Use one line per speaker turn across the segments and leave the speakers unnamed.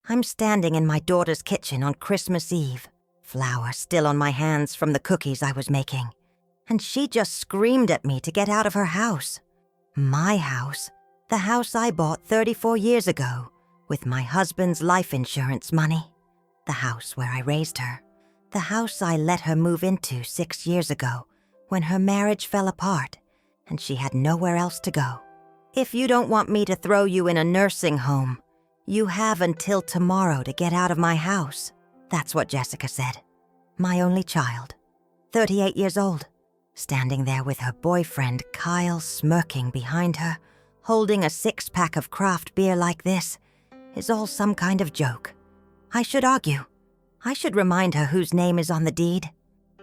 I'm standing in my daughter's kitchen on Christmas Eve, flour still on my hands from the cookies I was making, and she just screamed at me to get out of her house. My house, the house I bought 34 years ago with my husband's life insurance money, the house where I raised her, the house I let her move into 6 years ago when her marriage fell apart and she had nowhere else to go. If you don't want me to throw you in a nursing home, you have until tomorrow to get out of my house. That's what Jessica said. My only child, 38 years old, standing there with her boyfriend Kyle smirking behind her, holding a 6-pack of craft beer like this, is all some kind of joke. I should argue. I should remind her whose name is on the deed.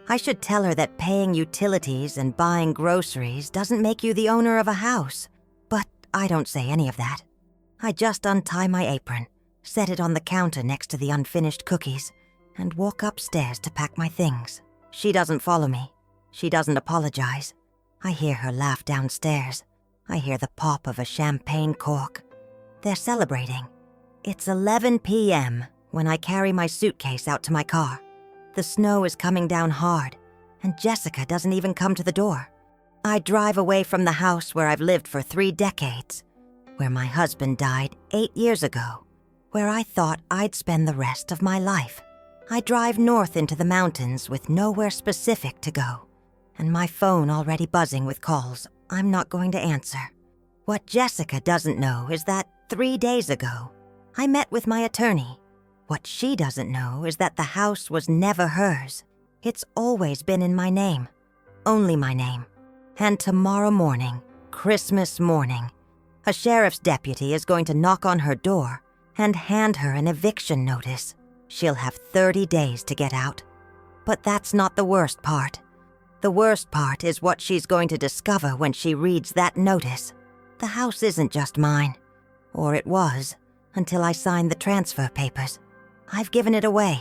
I should tell her that paying utilities and buying groceries doesn't make you the owner of a house. But I don't say any of that. I just untie my apron, set it on the counter next to the unfinished cookies, and walk upstairs to pack my things. She doesn't follow me. She doesn't apologize. I hear her laugh downstairs. I hear the pop of a champagne cork. They're celebrating. It's 11 p.m. when I carry my suitcase out to my car. The snow is coming down hard, and Jessica doesn't even come to the door. I drive away from the house where I've lived for 3 decades, where my husband died 8 years ago, where I thought I'd spend the rest of my life. I drive north into the mountains with nowhere specific to go, and my phone already buzzing with calls I'm not going to answer. What Jessica doesn't know is that 3 days ago, I met with my attorney. What she doesn't know is that the house was never hers. It's always been in my name, only my name. And tomorrow morning, Christmas morning, a sheriff's deputy is going to knock on her door and hand her an eviction notice. She'll have 30 days to get out. But that's not the worst part. The worst part is what she's going to discover when she reads that notice. The house isn't just mine, or it was, until I signed the transfer papers. I've given it away,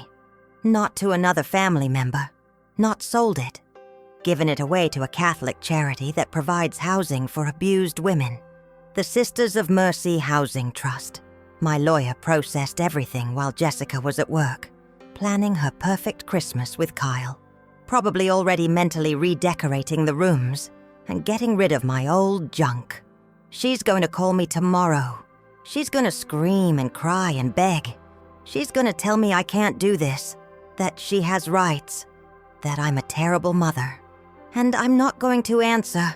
not to another family member, not sold it. Given it away to a Catholic charity that provides housing for abused women, the Sisters of Mercy Housing Trust. My lawyer processed everything while Jessica was at work, planning her perfect Christmas with Kyle, probably already mentally redecorating the rooms and getting rid of my old junk. She's going to call me tomorrow. She's going to scream and cry and beg. She's going to tell me I can't do this, that she has rights, that I'm a terrible mother. And I'm not going to answer.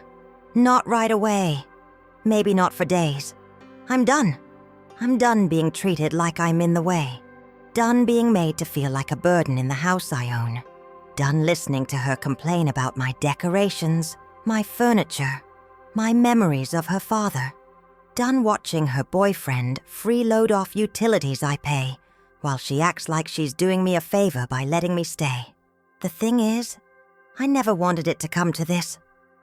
Not right away. Maybe not for days. I'm done. I'm done being treated like I'm in the way. Done being made to feel like a burden in the house I own. Done listening to her complain about my decorations, my furniture, my memories of her father. Done watching her boyfriend freeload off utilities I pay while she acts like she's doing me a favor by letting me stay. The thing is, I never wanted it to come to this.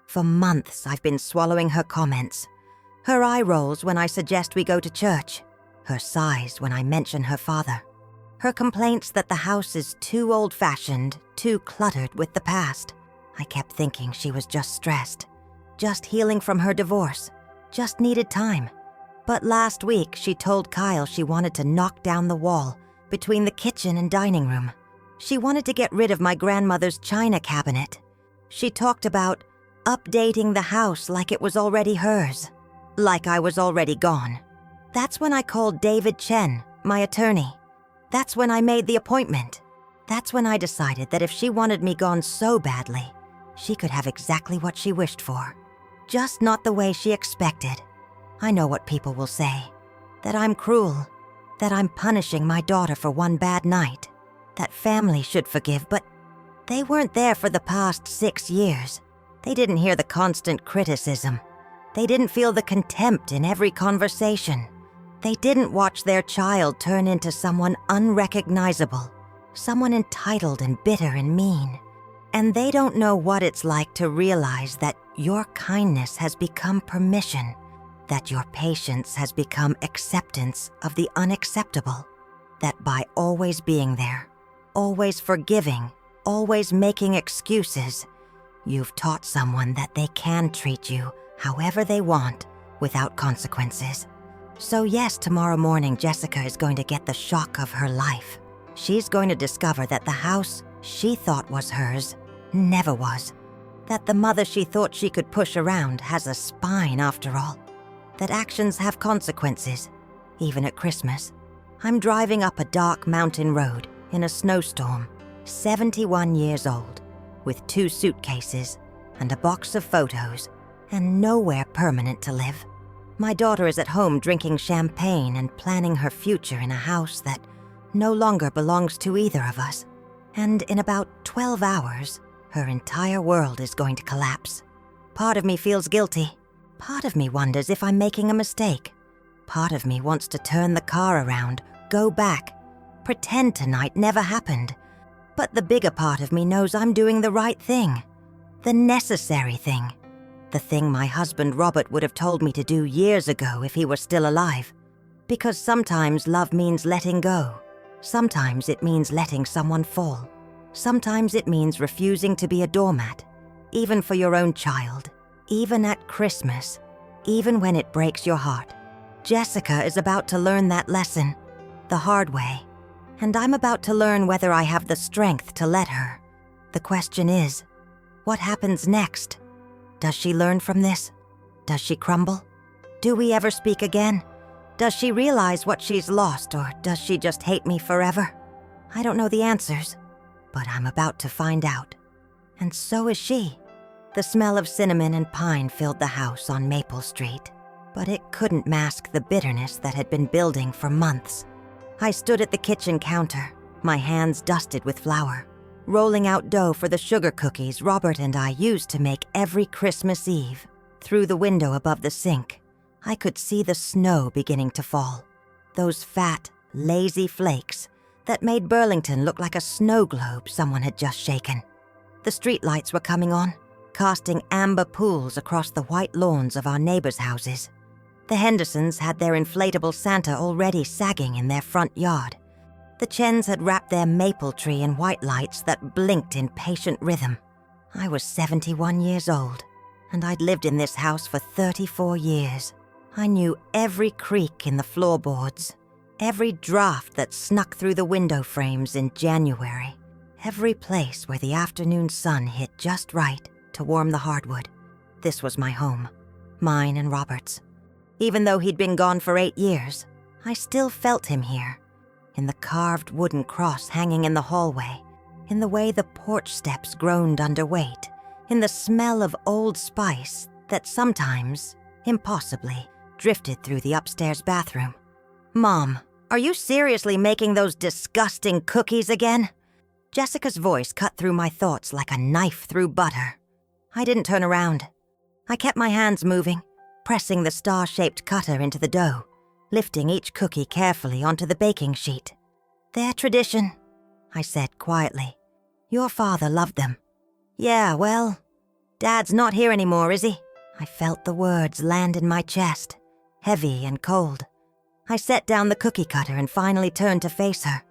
For months, I've been swallowing her comments. Her eye rolls when I suggest we go to church. Her sighs when I mention her father. Her complaints that the house is too old-fashioned, too cluttered with the past. I kept thinking she was just stressed, just healing from her divorce, just needed time. But last week, she told Kyle she wanted to knock down the wall between the kitchen and dining room. She wanted to get rid of my grandmother's china cabinet. She talked about updating the house like it was already hers, like I was already gone. That's when I called David Chen, my attorney. That's when I made the appointment. That's when I decided that if she wanted me gone so badly, she could have exactly what she wished for. Just not the way she expected. I know what people will say. That I'm cruel. That I'm punishing my daughter for one bad night. That family should forgive, but they weren't there for the past 6 years. They didn't hear the constant criticism. They didn't feel the contempt in every conversation. They didn't watch their child turn into someone unrecognizable, someone entitled and bitter and mean. And they don't know what it's like to realize that your kindness has become permission, that your patience has become acceptance of the unacceptable, that by always being there, always forgiving, always making excuses, you've taught someone that they can treat you however they want without consequences. So yes, tomorrow morning Jessica is going to get the shock of her life. She's going to discover that the house she thought was hers never was. That the mother she thought she could push around has a spine after all. That actions have consequences, even at Christmas. I'm driving up a dark mountain road in a snowstorm, 71 years old, with 2 suitcases and a box of photos, and nowhere permanent to live. My daughter is at home drinking champagne and planning her future in a house that no longer belongs to either of us. And in about 12 hours, her entire world is going to collapse. Part of me feels guilty. Part of me wonders if I'm making a mistake. Part of me wants to turn the car around, go back, pretend tonight never happened. But the bigger part of me knows I'm doing the right thing. The necessary thing. The thing my husband Robert would have told me to do years ago if he were still alive. Because sometimes love means letting go. Sometimes it means letting someone fall. Sometimes it means refusing to be a doormat, even for your own child, even at Christmas, even when it breaks your heart. Jessica is about to learn that lesson, the hard way, and I'm about to learn whether I have the strength to let her. The question is, what happens next? Does she learn from this? Does she crumble? Do we ever speak again? Does she realize what she's lost, or does she just hate me forever? I don't know the answers, but I'm about to find out. And so is she. The smell of cinnamon and pine filled the house on Maple Street, but it couldn't mask the bitterness that had been building for months. I stood at the kitchen counter, my hands dusted with flour, rolling out dough for the sugar cookies Robert and I used to make every Christmas Eve. Through the window above the sink, I could see the snow beginning to fall. Those fat, lazy flakes that made Burlington look like a snow globe someone had just shaken. The streetlights were coming on, casting amber pools across the white lawns of our neighbors' houses. The Hendersons had their inflatable Santa already sagging in their front yard. The Chens had wrapped their maple tree in white lights that blinked in patient rhythm. I was 71 years old, and I'd lived in this house for 34 years. I knew every creak in the floorboards, every draft that snuck through the window frames in January, every place where the afternoon sun hit just right to warm the hardwood. This was my home, mine and Robert's. Even though he'd been gone for 8 years, I still felt him here, in the carved wooden cross hanging in the hallway, in the way the porch steps groaned under weight, in the smell of old spice that sometimes, impossibly, drifted through the upstairs bathroom. Mom, are you seriously making those disgusting cookies again? Jessica's voice cut through my thoughts like a knife through butter. I didn't turn around. I kept my hands moving, pressing the star-shaped cutter into the dough, lifting each cookie carefully onto the baking sheet. They're tradition, I said quietly. Your father loved them. Yeah, well, Dad's not here anymore, is he? I felt the words land in my chest, heavy and cold. I set down the cookie cutter and finally turned to face her.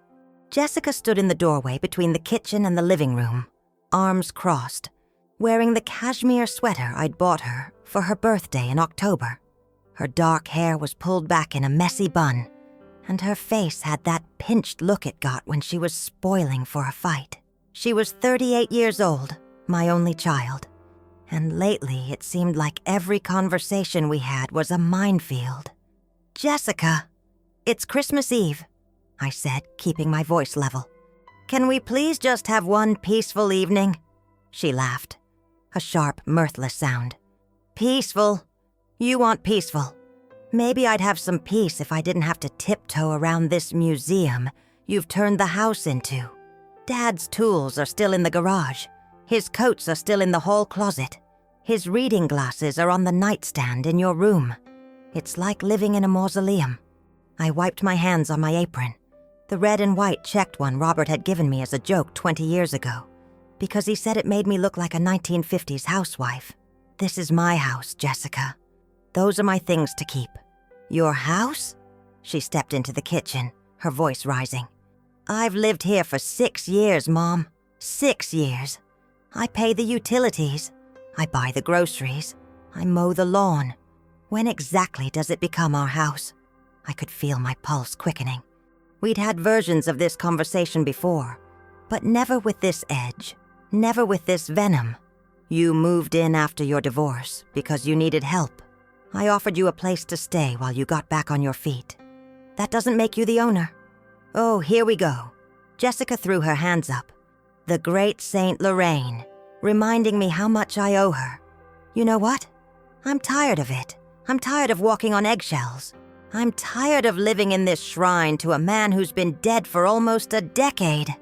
Jessica stood in the doorway between the kitchen and the living room, arms crossed, wearing the cashmere sweater I'd bought her for her birthday in October. Her dark hair was pulled back in a messy bun, and her face had that pinched look it got when she was spoiling for a fight. She was 38 years old, my only child, and lately it seemed like every conversation we had was a minefield. Jessica, it's Christmas Eve, I said, keeping my voice level. Can we please just have one peaceful evening? She laughed, a sharp, mirthless sound. Peaceful? You want peaceful. Maybe I'd have some peace if I didn't have to tiptoe around this museum you've turned the house into. Dad's tools are still in the garage. His coats are still in the hall closet. His reading glasses are on the nightstand in your room. It's like living in a mausoleum. I wiped my hands on my apron, the red and white checked one Robert had given me as a joke 20 years ago, because he said it made me look like a 1950s housewife. This is my house, Jessica. Those are my things to keep. Your house? She stepped into the kitchen, her voice rising. I've lived here for 6 years, Mom. 6 years. I pay the utilities. I buy the groceries. I mow the lawn. When exactly does it become our house? I could feel my pulse quickening. We'd had versions of this conversation before, but never with this edge, never with this venom. You moved in after your divorce because you needed help. I offered you a place to stay while you got back on your feet. That doesn't make you the owner. Oh, here we go. Jessica threw her hands up. The great Saint Lorraine, reminding me how much I owe her. You know what? I'm tired of it. I'm tired of walking on eggshells. I'm tired of living in this shrine to a man who's been dead for almost a decade.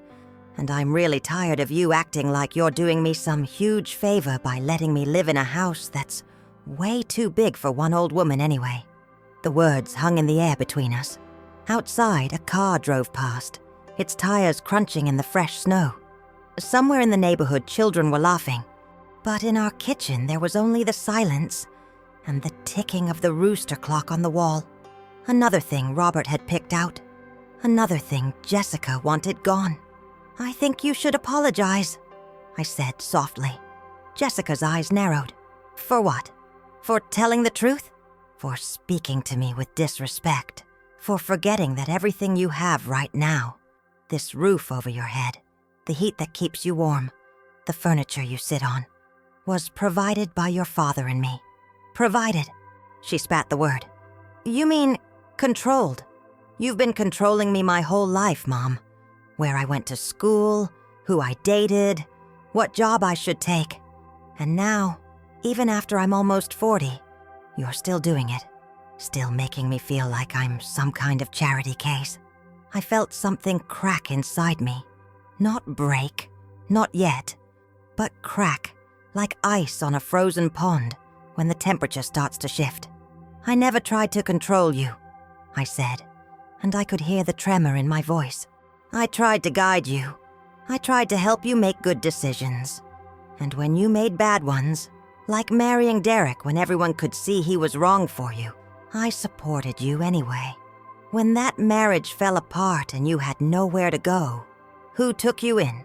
And I'm really tired of you acting like you're doing me some huge favor by letting me live in a house that's way too big for one old woman anyway. The words hung in the air between us. Outside, a car drove past, its tires crunching in the fresh snow. Somewhere in the neighborhood, children were laughing. But in our kitchen, there was only the silence and the ticking of the rooster clock on the wall. Another thing Robert had picked out. Another thing Jessica wanted gone. I think you should apologize, I said softly. Jessica's eyes narrowed. For what? For telling the truth? For speaking to me with disrespect? For forgetting that everything you have right now, this roof over your head, the heat that keeps you warm, the furniture you sit on, was provided by your father and me. Provided. She spat the word. You mean controlled. You've been controlling me my whole life, Mom. Where I went to school, who I dated, what job I should take. And now, even after I'm almost 40, you're still doing it. Still making me feel like I'm some kind of charity case. I felt something crack inside me. Not break, not yet, but crack, like ice on a frozen pond when the temperature starts to shift. I never tried to control you, I said, and I could hear the tremor in my voice. I tried to guide you. I tried to help you make good decisions. And when you made bad ones, like marrying Derek when everyone could see he was wrong for you, I supported you anyway. When that marriage fell apart and you had nowhere to go, who took you in?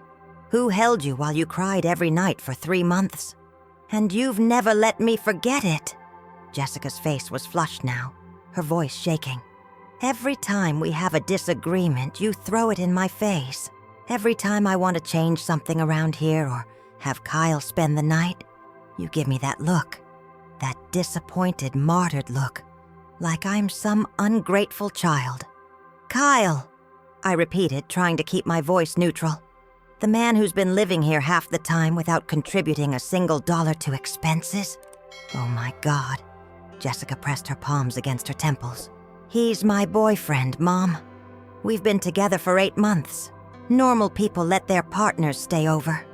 Who held you while you cried every night for 3 months? And you've never let me forget it. Jessica's face was flushed now, her voice shaking. Every time we have a disagreement, you throw it in my face. Every time I want to change something around here or have Kyle spend the night, you give me that look, that disappointed, martyred look, like I'm some ungrateful child. Kyle, I repeated, trying to keep my voice neutral. The man who's been living here half the time without contributing a single dollar to expenses? Oh my God. Jessica pressed her palms against her temples. He's my boyfriend, Mom. We've been together for 8 months. Normal people let their partners stay over.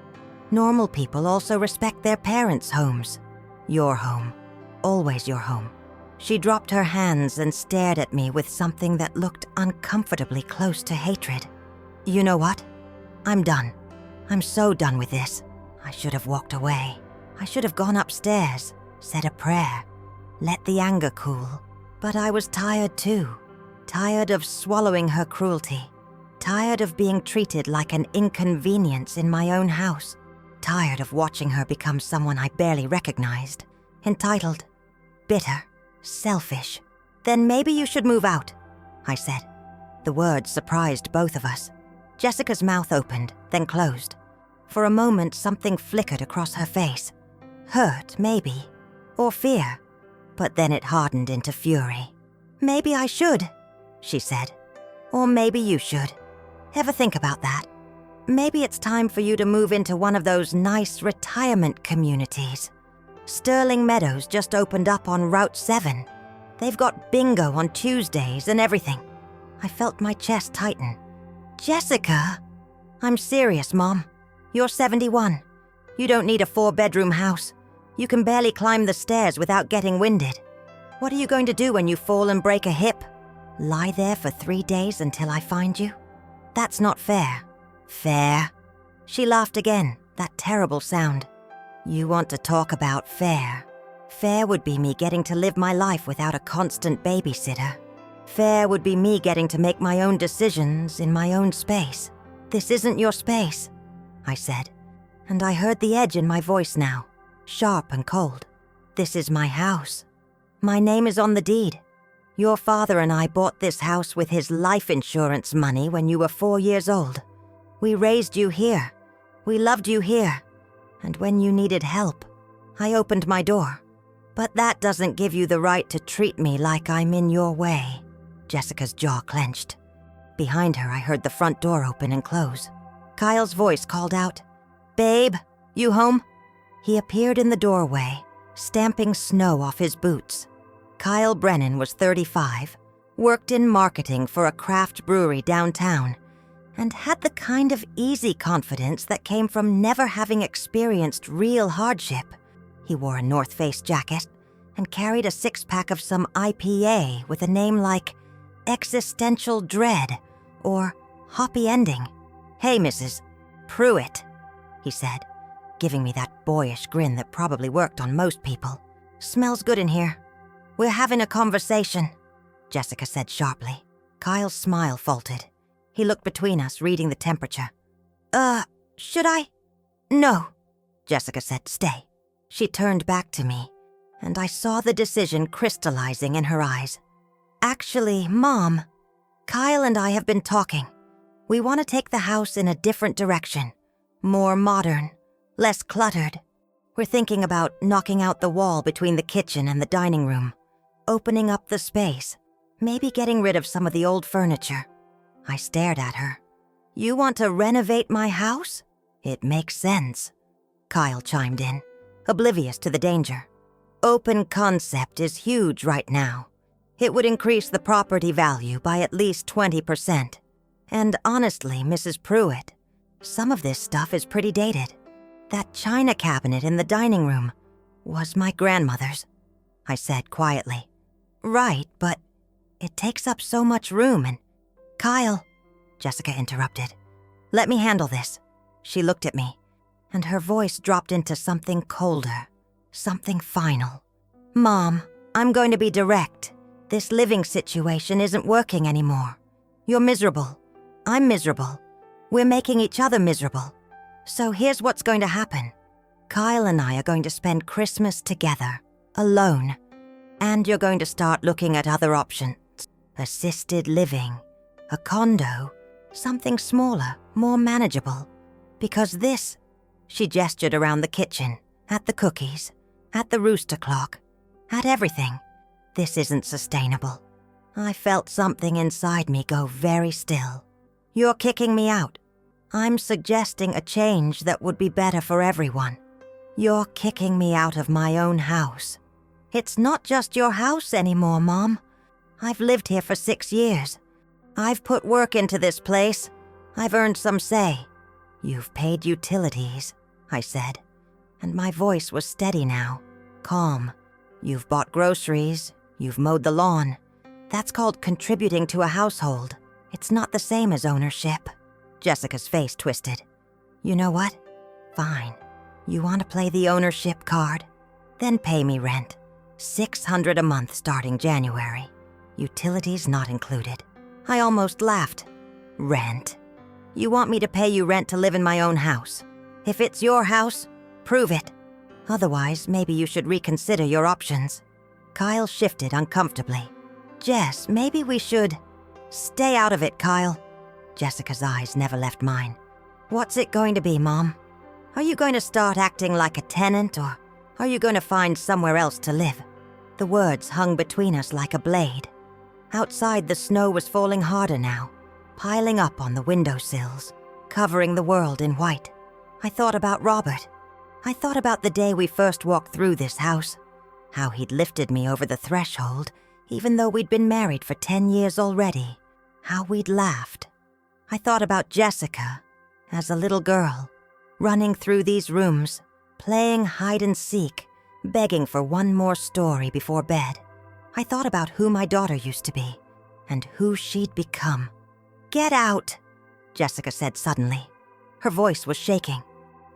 Normal people also respect their parents' homes. Your home. Always your home. She dropped her hands and stared at me with something that looked uncomfortably close to hatred. You know what? I'm done. I'm so done with this. I should have walked away. I should have gone upstairs, said a prayer, let the anger cool. But I was tired too. Tired of swallowing her cruelty. Tired of being treated like an inconvenience in my own house. Tired of watching her become someone I barely recognized. Entitled. Bitter. Selfish. Then maybe you should move out, I said. The words surprised both of us. Jessica's mouth opened, then closed. For a moment, something flickered across her face. Hurt, maybe. Or fear. But then it hardened into fury. Maybe I should, she said. Or maybe you should. Ever think about that? Maybe it's time for you to move into one of those nice retirement communities. Sterling Meadows just opened up on Route 7. They've got bingo on Tuesdays and everything. I felt my chest tighten. Jessica? I'm serious, Mom. You're 71. You don't need a 4-bedroom house. You can barely climb the stairs without getting winded. What are you going to do when you fall and break a hip? Lie there for 3 days until I find you? That's not fair. Fair? She laughed again, that terrible sound. You want to talk about fair? Fair would be me getting to live my life without a constant babysitter. Fair would be me getting to make my own decisions in my own space. This isn't your space, I said, and I heard the edge in my voice now, sharp and cold. This is my house. My name is on the deed. Your father and I bought this house with his life insurance money when you were 4 years old. We raised you here. We loved you here. And when you needed help, I opened my door. But that doesn't give you the right to treat me like I'm in your way." Jessica's jaw clenched. Behind her, I heard the front door open and close. Kyle's voice called out, "Babe, you home?" He appeared in the doorway, stamping snow off his boots. Kyle Brennan was 35, worked in marketing for a craft brewery downtown, and had the kind of easy confidence that came from never having experienced real hardship. He wore a North Face jacket and carried a six-pack of some IPA with a name like Existential Dread or Hoppy Ending. "Hey, Mrs. Pruitt," he said, giving me that boyish grin that probably worked on most people. "Smells good in here." "We're having a conversation," Jessica said sharply. Kyle's smile faltered. He looked between us, reading the temperature. Should I?" "No," Jessica said. "Stay." She turned back to me, and I saw the decision crystallizing in her eyes. "Actually, Mom, Kyle and I have been talking. We want to take the house in a different direction. More modern, less cluttered. We're thinking about knocking out the wall between the kitchen and the dining room, opening up the space, maybe getting rid of some of the old furniture." I stared at her. "You want to renovate my house? It makes sense," Kyle chimed in, oblivious to the danger. "Open concept is huge right now. It would increase the property value by at least 20%. And honestly, Mrs. Pruitt, some of this stuff is pretty dated. That china cabinet in the dining room was my grandmother's," I said quietly. "Right, but it takes up so much room and—" "Kyle," Jessica interrupted. "Let me handle this." She looked at me, and her voice dropped into something colder, something final. "Mom, I'm going to be direct. This living situation isn't working anymore. You're miserable. I'm miserable. We're making each other miserable. So here's what's going to happen. Kyle and I are going to spend Christmas together, alone. And you're going to start looking at other options. Assisted living, a condo, something smaller, more manageable. Because this," she gestured around the kitchen, at the cookies, at the rooster clock, at everything. "This isn't sustainable." I felt something inside me go very still. "You're kicking me out. I'm suggesting a change that would be better for everyone. You're kicking me out of my own house. It's not just your house anymore, Mom. I've lived here for 6 years. I've put work into this place. I've earned some say." "You've paid utilities," I said, and my voice was steady now, calm. "You've bought groceries. You've mowed the lawn. That's called contributing to a household. It's not the same as ownership." Jessica's face twisted. "You know what? Fine. You want to play the ownership card? Then pay me rent. $600 a month starting January. Utilities not included." I almost laughed. "Rent? You want me to pay you rent to live in my own house? If it's your house, prove it. Otherwise, maybe you should reconsider your options." Kyle shifted uncomfortably. "Jess, maybe we should—" "Stay out of it, Kyle." Jessica's eyes never left mine. "What's it going to be, Mom? Are you going to start acting like a tenant, or are you going to find somewhere else to live?" The words hung between us like a blade. Outside, the snow was falling harder now, piling up on the windowsills, covering the world in white. I thought about Robert. I thought about the day we first walked through this house, how he'd lifted me over the threshold, even though we'd been married for 10 years already, how we'd laughed. I thought about Jessica, as a little girl, running through these rooms, playing hide and seek, begging for one more story before bed. I thought about who my daughter used to be, and who she'd become. "Get out," Jessica said suddenly. Her voice was shaking.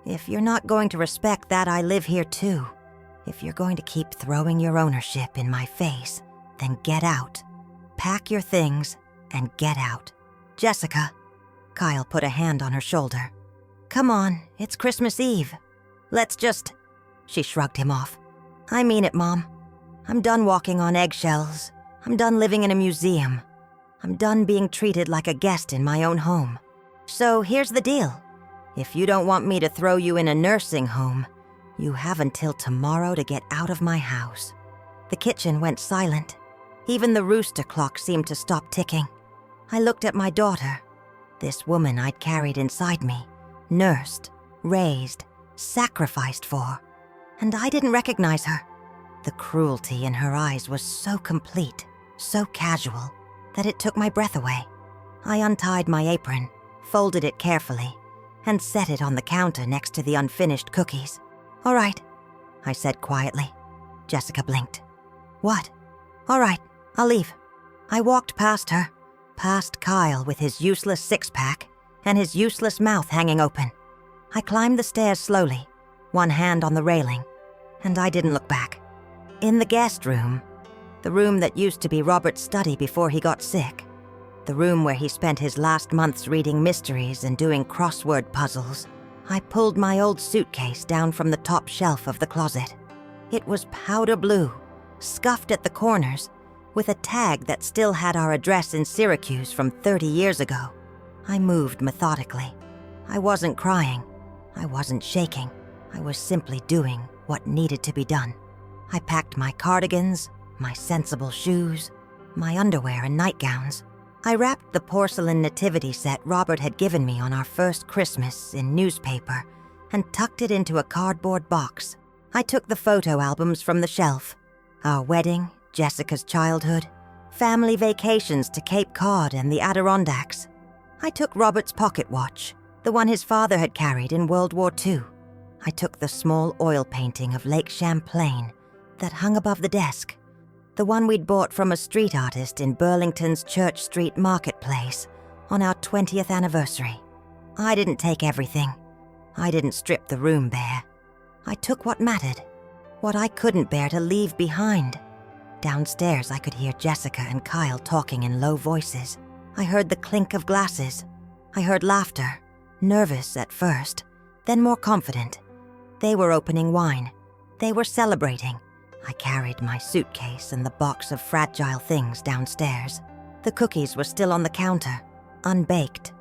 "If you're not going to respect that I live here too, if you're going to keep throwing your ownership in my face, then get out. Pack your things and get out." "Jessica," Kyle put a hand on her shoulder. "Come on, it's Christmas Eve. Let's just—" She shrugged him off. "I mean it, Mom. I'm done walking on eggshells. I'm done living in a museum. I'm done being treated like a guest in my own home. So here's the deal. If you don't want me to throw you in a nursing home, you have until tomorrow to get out of my house." The kitchen went silent. Even the rooster clock seemed to stop ticking. I looked at my daughter, this woman I'd carried inside me, nursed, raised, sacrificed for, and I didn't recognize her. The cruelty in her eyes was so complete, so casual, that it took my breath away. I untied my apron, folded it carefully, and set it on the counter next to the unfinished cookies. "All right," I said quietly. Jessica blinked. "What?" "All right, I'll leave." I walked past her, past Kyle with his useless six-pack and his useless mouth hanging open. I climbed the stairs slowly, one hand on the railing, and I didn't look back. In the guest room, the room that used to be Robert's study before he got sick, the room where he spent his last months reading mysteries and doing crossword puzzles, I pulled my old suitcase down from the top shelf of the closet. It was powder blue, scuffed at the corners, with a tag that still had our address in Syracuse from 30 years ago. I moved methodically. I wasn't crying. I wasn't shaking. I was simply doing what needed to be done. I packed my cardigans, my sensible shoes, my underwear and nightgowns. I wrapped the porcelain nativity set Robert had given me on our first Christmas in newspaper and tucked it into a cardboard box. I took the photo albums from the shelf. Our wedding, Jessica's childhood, family vacations to Cape Cod and the Adirondacks. I took Robert's pocket watch, the one his father had carried in World War II. I took the small oil painting of Lake Champlain that hung above the desk, the one we'd bought from a street artist in Burlington's Church Street Marketplace on our 20th anniversary. I didn't take everything. I didn't strip the room bare. I took what mattered, what I couldn't bear to leave behind. Downstairs, I could hear Jessica and Kyle talking in low voices. I heard the clink of glasses. I heard laughter, nervous at first, then more confident. They were opening wine. They were celebrating. I carried my suitcase and the box of fragile things downstairs. The cookies were still on the counter, unbaked.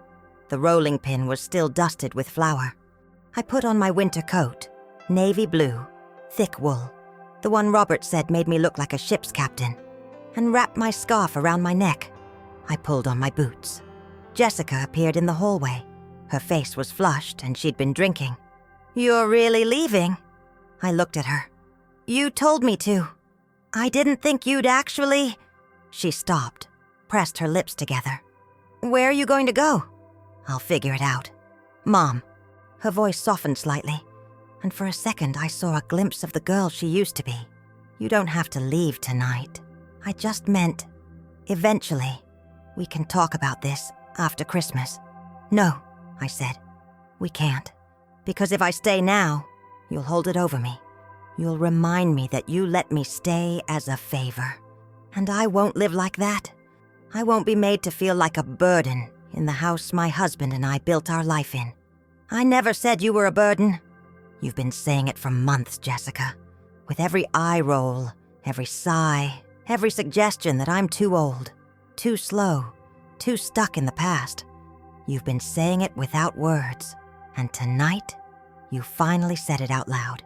The rolling pin was still dusted with flour. I put on my winter coat, navy blue, thick wool, the one Robert said made me look like a ship's captain, and wrapped my scarf around my neck. I pulled on my boots. Jessica appeared in the hallway. Her face was flushed and she'd been drinking. "You're really leaving?" I looked at her. "You told me to. I didn't think you'd actually—" She stopped, pressed her lips together. "Where are you going to go?" "I'll figure it out." "Mom." Her voice softened slightly, and for a second I saw a glimpse of the girl she used to be. "You don't have to leave tonight. I just meant, eventually, we can talk about this after Christmas." "No," I said. "We can't. Because if I stay now, you'll hold it over me. You'll remind me that you let me stay as a favor. And I won't live like that. I won't be made to feel like a burden in the house my husband and I built our life in." "I never said you were a burden." "You've been saying it for months, Jessica. With every eye roll, every sigh, every suggestion that I'm too old, too slow, too stuck in the past. You've been saying it without words. And tonight, you finally said it out loud."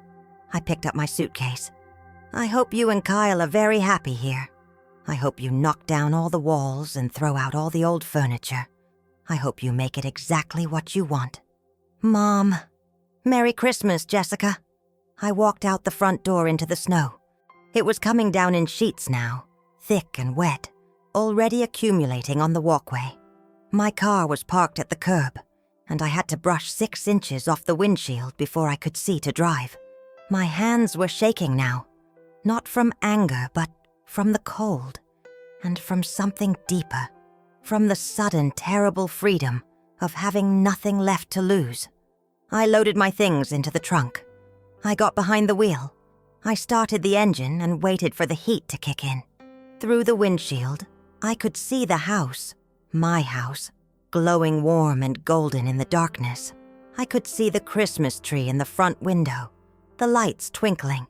I picked up my suitcase. "I hope you and Kyle are very happy here. I hope you knock down all the walls and throw out all the old furniture. I hope you make it exactly what you want." "Mom. Merry Christmas, Jessica." I walked out the front door into the snow. It was coming down in sheets now, thick and wet, already accumulating on the walkway. My car was parked at the curb, and I had to brush 6 inches off the windshield before I could see to drive. My hands were shaking now, not from anger, but from the cold, and from something deeper, from the sudden terrible freedom of having nothing left to lose. I loaded my things into the trunk. I got behind the wheel. I started the engine and waited for the heat to kick in. Through the windshield, I could see the house, my house, glowing warm and golden in the darkness. I could see the Christmas tree in the front window, the lights twinkling.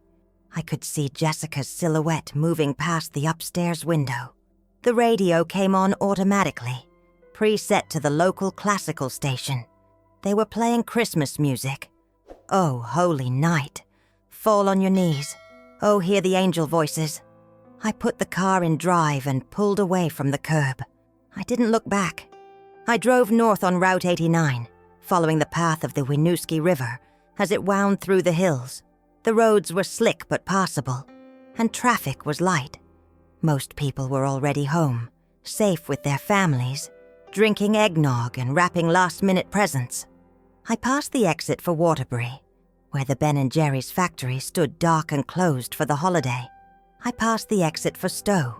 I could see Jessica's silhouette moving past the upstairs window. The radio came on automatically, preset to the local classical station. They were playing Christmas music. Oh, holy night. Fall on your knees. Oh, hear the angel voices. I put the car in drive and pulled away from the curb. I didn't look back. I drove north on Route 89, following the path of the Winooski River as it wound through the hills. The roads were slick but passable, and traffic was light. Most people were already home, safe with their families, drinking eggnog and wrapping last-minute presents. I passed the exit for Waterbury, where the Ben & Jerry's factory stood dark and closed for the holiday. I passed the exit for Stowe,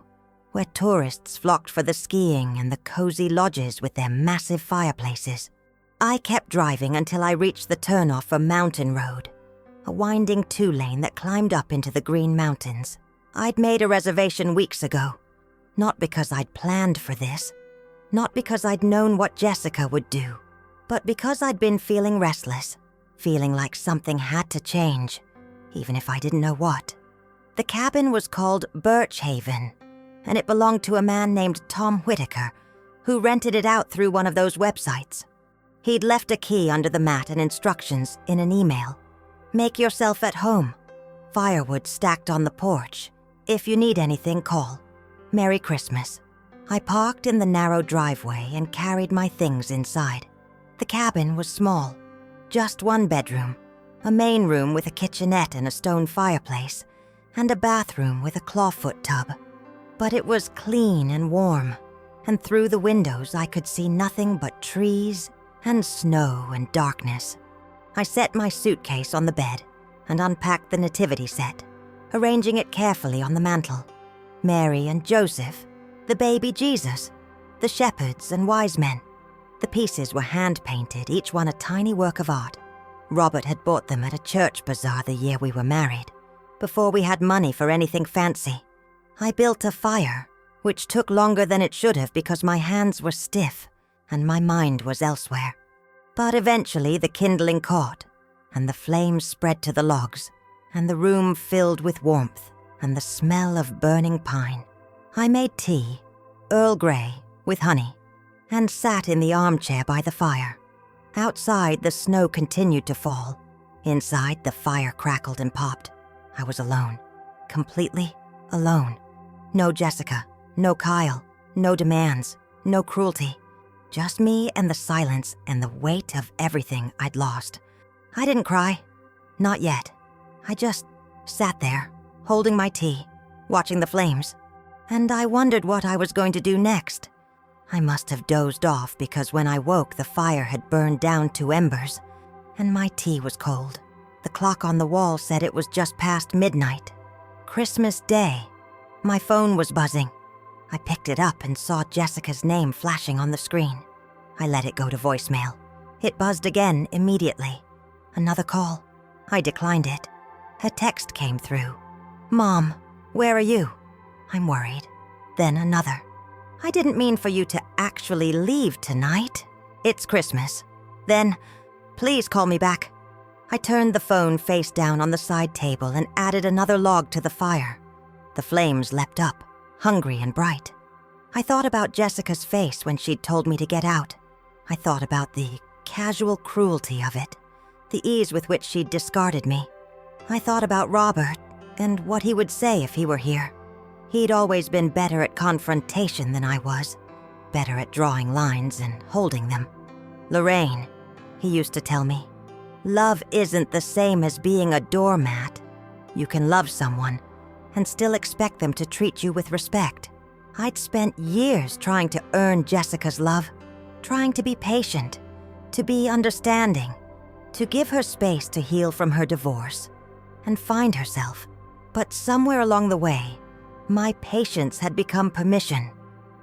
where tourists flocked for the skiing and the cozy lodges with their massive fireplaces. I kept driving until I reached the turnoff for Mountain Road, a winding two-lane that climbed up into the Green Mountains. I'd made a reservation weeks ago, not because I'd planned for this, not because I'd known what Jessica would do, but because I'd been feeling restless, feeling like something had to change, even if I didn't know what. The cabin was called Birch Haven, and it belonged to a man named Tom Whitaker, who rented it out through one of those websites. He'd left a key under the mat and instructions in an email. Make yourself at home. Firewood stacked on the porch. If you need anything, call. Merry Christmas. I parked in the narrow driveway and carried my things inside. The cabin was small. Just one bedroom, a main room with a kitchenette and a stone fireplace, and a bathroom with a clawfoot tub. But it was clean and warm, and through the windows I could see nothing but trees and snow and darkness. I set my suitcase on the bed and unpacked the nativity set, arranging it carefully on the mantel. Mary and Joseph, the baby Jesus, the shepherds and wise men. The pieces were hand-painted, each one a tiny work of art. Robert had bought them at a church bazaar the year we were married, before we had money for anything fancy. I built a fire, which took longer than it should have because my hands were stiff and my mind was elsewhere. But eventually the kindling caught, and the flames spread to the logs, and the room filled with warmth and the smell of burning pine. I made tea, Earl Grey, with honey, and sat in the armchair by the fire. Outside, the snow continued to fall. Inside, the fire crackled and popped. I was alone, completely alone. No Jessica, no Kyle, no demands, no cruelty. Just me and the silence and the weight of everything I'd lost. I didn't cry. Not yet. I just sat there, holding my tea, watching the flames. And I wondered what I was going to do next. I must have dozed off because when I woke, the fire had burned down to embers, and my tea was cold. The clock on the wall said it was just past midnight. Christmas Day. My phone was buzzing. I picked it up and saw Jessica's name flashing on the screen. I let it go to voicemail. It buzzed again immediately. Another call. I declined it. A text came through. Mom, where are you? I'm worried. Then another. I didn't mean for you to actually leave tonight. It's Christmas. Then, please call me back. I turned the phone face down on the side table and added another log to the fire. The flames leapt up, hungry and bright. I thought about Jessica's face when she'd told me to get out. I thought about the casual cruelty of it, the ease with which she'd discarded me. I thought about Robert and what he would say if he were here. He'd always been better at confrontation than I was, better at drawing lines and holding them. Lorraine, he used to tell me, love isn't the same as being a doormat. You can love someone and still expect them to treat you with respect. I'd spent years trying to earn Jessica's love, trying to be patient, to be understanding, to give her space to heal from her divorce and find herself. But somewhere along the way, my patience had become permission.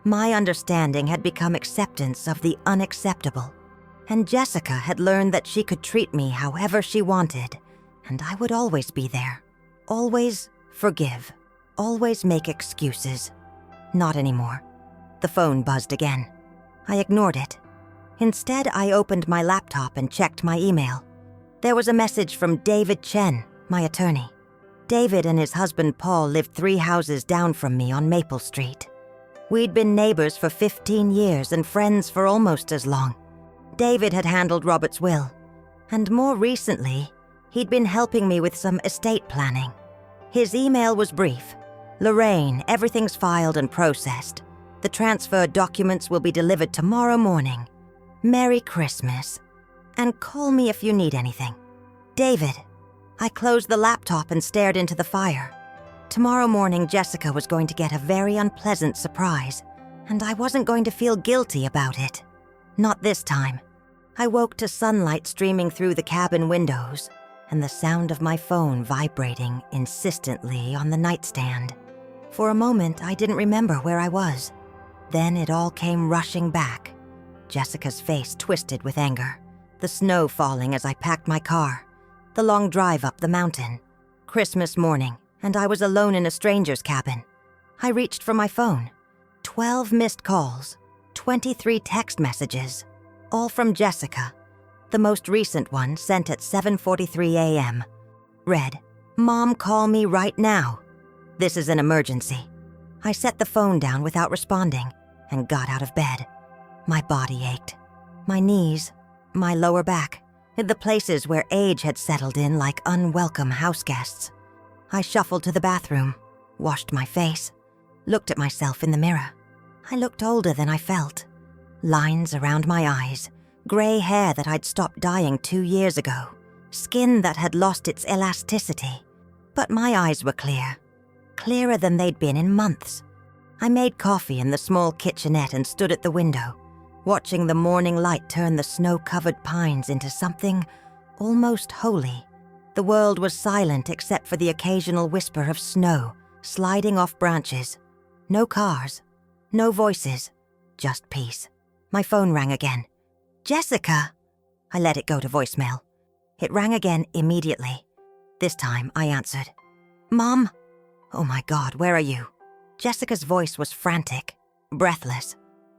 My understanding had become acceptance of the unacceptable. And Jessica had learned that she could treat me however she wanted, and I would always be there. Always forgive. Always make excuses. Not anymore. The phone buzzed again. I ignored it. Instead, I opened my laptop and checked my email. There was a message from David Chen, my attorney. David and his husband Paul lived 3 houses down from me on Maple Street. We'd been neighbors for 15 years and friends for almost as long. David had handled Robert's will, and more recently, he'd been helping me with some estate planning. His email was brief. "Lorraine, everything's filed and processed. The transfer documents will be delivered tomorrow morning. Merry Christmas. And call me if you need anything. David." I closed the laptop and stared into the fire. Tomorrow morning, Jessica was going to get a very unpleasant surprise, and I wasn't going to feel guilty about it. Not this time. I woke to sunlight streaming through the cabin windows and the sound of my phone vibrating insistently on the nightstand. For a moment, I didn't remember where I was. Then it all came rushing back. Jessica's face twisted with anger, the snow falling as I packed my car, the long drive up the mountain. Christmas morning, and I was alone in a stranger's cabin. I reached for my phone. 12 missed calls, 23 text messages, all from Jessica. The most recent one sent at 7:43 a.m. Read, "Mom, call me right now. This is an emergency." I set the phone down without responding and got out of bed. My body ached. My knees, my lower back, the places where age had settled in like unwelcome house guests. I shuffled to the bathroom, washed my face, looked at myself in the mirror. I looked older than I felt. Lines around my eyes, gray hair that I'd stopped dyeing 2 years ago, skin that had lost its elasticity. But my eyes were clear, clearer than they'd been in months. I made coffee in the small kitchenette and stood at the window, watching the morning light turn the snow-covered pines into something almost holy. The world was silent except for the occasional whisper of snow sliding off branches. No cars, no voices, just peace. My phone rang again. "Jessica!" I let it go to voicemail. It rang again immediately. This time I answered. "Mom? Oh my God, where are you?" Jessica's voice was frantic, breathless.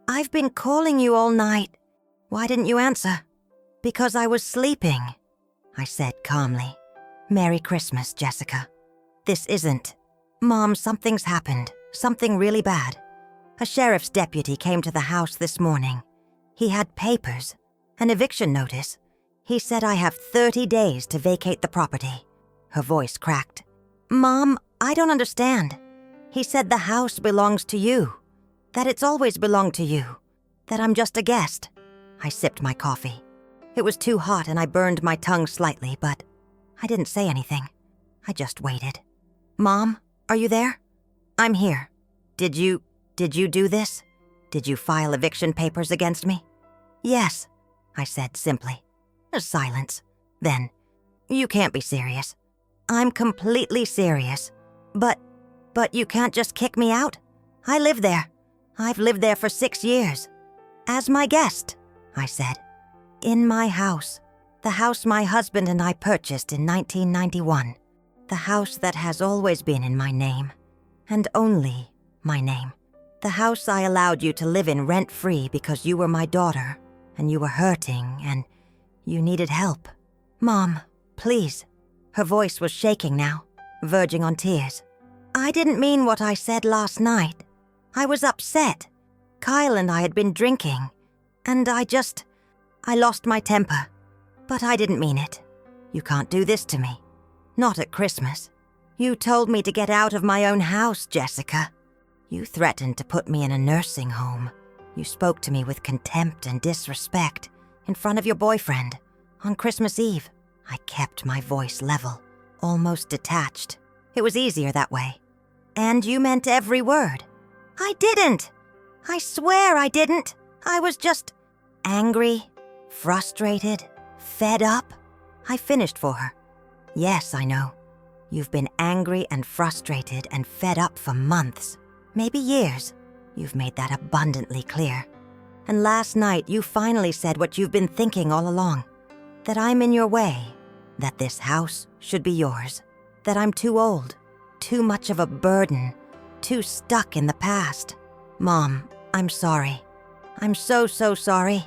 "I've been calling you all night. Why didn't you answer?" "Because I was sleeping," I said calmly. "Merry Christmas, Jessica. This isn't. Mom, something's happened. Something really bad. A sheriff's deputy came to the house this morning. He had papers, an eviction notice. He said I have 30 days to vacate the property." Her voice cracked. "Mom, I don't understand. He said the house belongs to you, that it's always belonged to you, that I'm just a guest." I sipped my coffee. It was too hot and I burned my tongue slightly, but I didn't say anything. I just waited. "Mom, are you there?" "I'm here. Did you do this? Did you file eviction papers against me?" "Yes," I said simply. A silence. Then, "You can't be serious." "I'm completely serious. But you can't just kick me out. I live there. I've lived there for 6 years. As my guest," I said. "In my house. The house my husband and I purchased in 1991. The house that has always been in my name. And only my name. The house I allowed you to live in rent-free because you were my daughter, and you were hurting, and you needed help. Mom, please." Her voice was shaking now, verging on tears. "I didn't mean what I said last night. I was upset. Kyle and I had been drinking, and I lost my temper. But I didn't mean it. You can't do this to me. Not at Christmas. You told me to get out of my own house, Jessica. You threatened to put me in a nursing home. You spoke to me with contempt and disrespect in front of your boyfriend on Christmas Eve." I kept my voice level, almost detached. It was easier that way. "And you meant every word." "I didn't. I swear I didn't. I was just angry, frustrated, fed up." I finished for her. "Yes, I know. You've been angry and frustrated and fed up for months, maybe years. You've made that abundantly clear. And last night you finally said what you've been thinking all along. That I'm in your way. That this house should be yours. That I'm too old, too much of a burden, too stuck in the past. Mom, I'm sorry. I'm so sorry.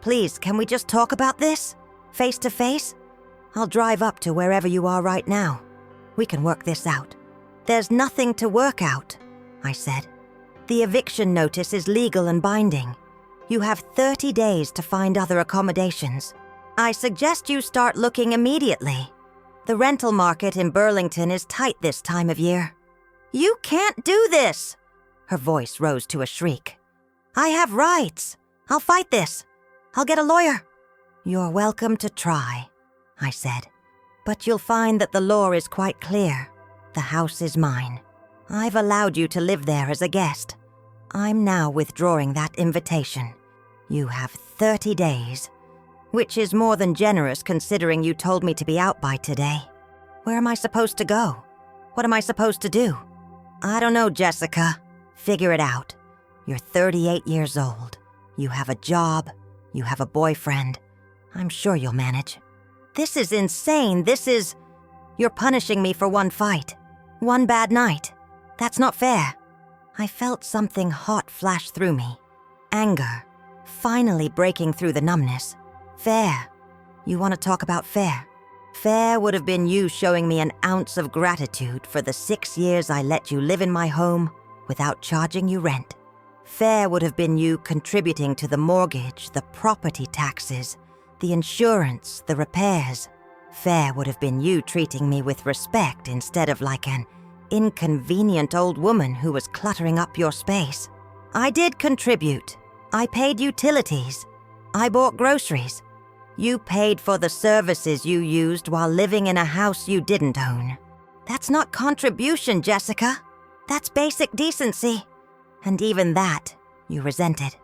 Please, can we just talk about this? Face to face? I'll drive up to wherever you are right now. We can work this out." "There's nothing to work out," I said. The eviction notice is legal and binding. You have 30 days to find other accommodations. I suggest you start looking immediately. The rental market in Burlington is tight this time of year. You can't do this! Her voice rose to a shriek. I have rights. I'll fight this. I'll get a lawyer. You're welcome to try, I said. But you'll find that the law is quite clear. The house is mine. I've allowed you to live there as a guest. I'm now withdrawing that invitation. You have 30 days, which is more than generous considering you told me to be out by today. Where am I supposed to go? What am I supposed to do? I don't know, Jessica. Figure it out. You're 38 years old. You have a job. You have a boyfriend. I'm sure you'll manage. This is insane. You're punishing me for one fight. One bad night. That's not fair. I felt something hot flash through me. Anger. Finally breaking through the numbness. Fair. You want to talk about fair? Fair would have been you showing me an ounce of gratitude for the 6 years I let you live in my home without charging you rent. Fair would have been you contributing to the mortgage, the property taxes, the insurance, the repairs. Fair would have been you treating me with respect instead of like an inconvenient old woman who was cluttering up your space. I did contribute. I paid utilities. I bought groceries. You paid for the services you used while living in a house you didn't own. That's not contribution, Jessica. That's basic decency. And even that, you resented.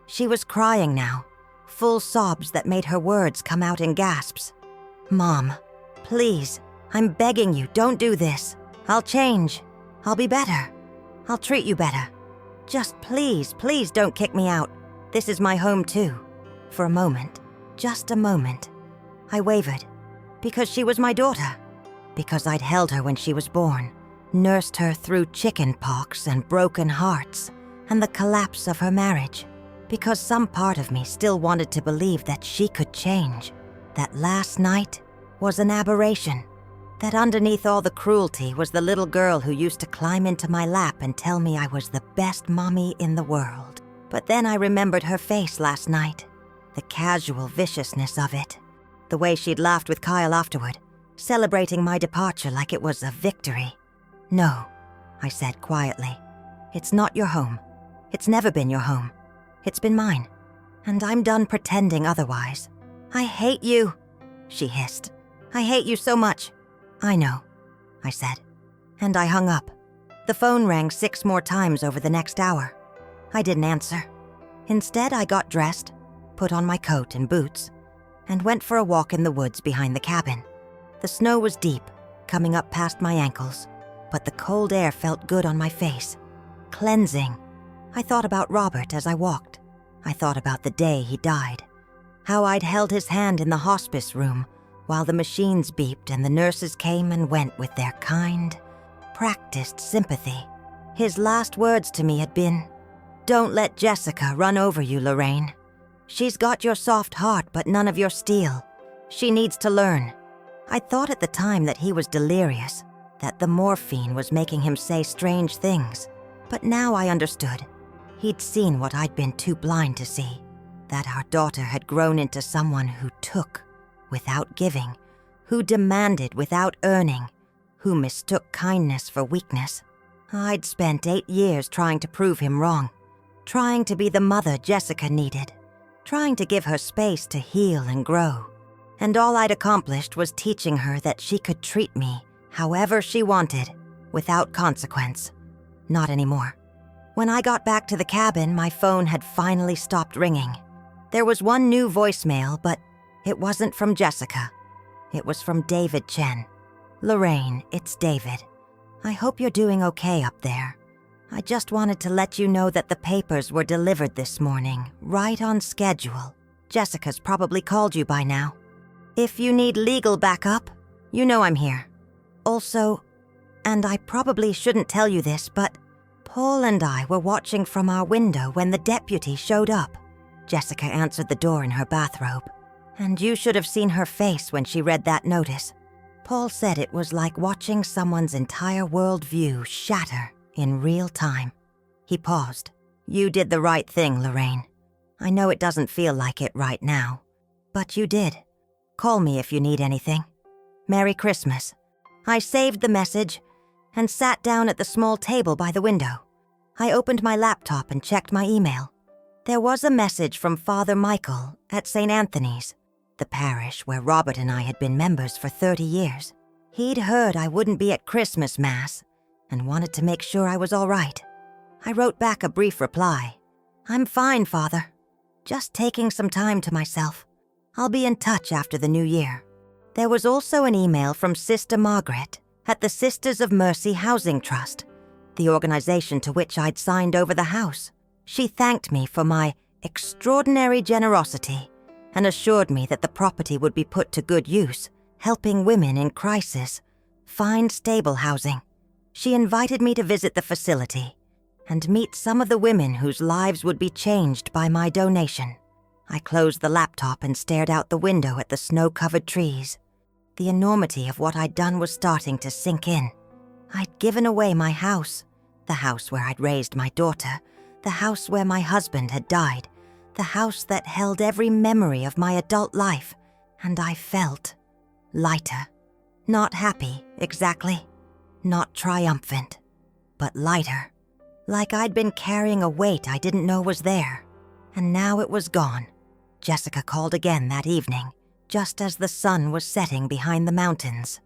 She was crying now, full sobs that made her words come out in gasps. Mom, please, I'm begging you, don't do this. I'll change. I'll be better. I'll treat you better. Just please, please don't kick me out. This is my home too. For a moment, just a moment, I wavered. Because she was my daughter. Because I'd held her when she was born, nursed her through chicken pox and broken hearts, and the collapse of her marriage. Because some part of me still wanted to believe that she could change. That last night was an aberration. That underneath all the cruelty was the little girl who used to climb into my lap and tell me I was the best mommy in the world. But then I remembered her face last night. The casual viciousness of it. The way she'd laughed with Kyle afterward, celebrating my departure like it was a victory. No, I said quietly. It's not your home. It's never been your home. It's been mine. And I'm done pretending otherwise. I hate you, she hissed. I hate you so much. I know, I said. And I hung up. The phone rang 6 more times over the next hour. I didn't answer. Instead, I got dressed, put on my coat and boots, and went for a walk in the woods behind the cabin. The snow was deep, coming up past my ankles, but the cold air felt good on my face. Cleansing. I thought about Robert as I walked. I thought about the day he died. How I'd held his hand in the hospice room while the machines beeped and the nurses came and went with their kind, practiced sympathy. His last words to me had been, "Don't let Jessica run over you, Lorraine. She's got your soft heart, but none of your steel. She needs to learn." I thought at the time that he was delirious, that the morphine was making him say strange things. But now I understood. He'd seen what I'd been too blind to see, that our daughter had grown into someone who took without giving, who demanded without earning, who mistook kindness for weakness. I'd spent 8 years trying to prove him wrong, trying to be the mother Jessica needed, trying to give her space to heal and grow. And all I'd accomplished was teaching her that she could treat me however she wanted, without consequence. Not anymore. When I got back to the cabin, my phone had finally stopped ringing. There was one new voicemail, but it wasn't from Jessica. It was from David Chen. "Lorraine, it's David. I hope you're doing okay up there. I just wanted to let you know that the papers were delivered this morning, right on schedule. Jessica's probably called you by now. If you need legal backup, you know I'm here. Also, and I probably shouldn't tell you this, but Paul and I were watching from our window when the deputy showed up." Jessica answered the door in her bathrobe. "And you should have seen her face when she read that notice. Paul said it was like watching someone's entire worldview shatter in real time." He paused. You did the right thing, Lorraine. I know it doesn't feel like it right now, but you did. Call me if you need anything. Merry Christmas. I saved the message and sat down at the small table by the window. I opened my laptop and checked my email. There was a message from Father Michael at St. Anthony's, the parish where Robert and I had been members for 30 years. He'd heard I wouldn't be at Christmas Mass and wanted to make sure I was all right. I wrote back a brief reply. I'm fine, Father. Just taking some time to myself. I'll be in touch after the new year. There was also an email from Sister Margaret at the Sisters of Mercy Housing Trust, the organization to which I'd signed over the house. She thanked me for my extraordinary generosity and assured me that the property would be put to good use, helping women in crisis find stable housing. She invited me to visit the facility and meet some of the women whose lives would be changed by my donation. I closed the laptop and stared out the window at the snow-covered trees. The enormity of what I'd done was starting to sink in. I'd given away my house, the house where I'd raised my daughter, the house where my husband had died, the house that held every memory of my adult life, and I felt lighter. Not happy, exactly. Not triumphant, but lighter. Like I'd been carrying a weight I didn't know was there, and now it was gone. Jessica called again that evening, just as the sun was setting behind the mountains.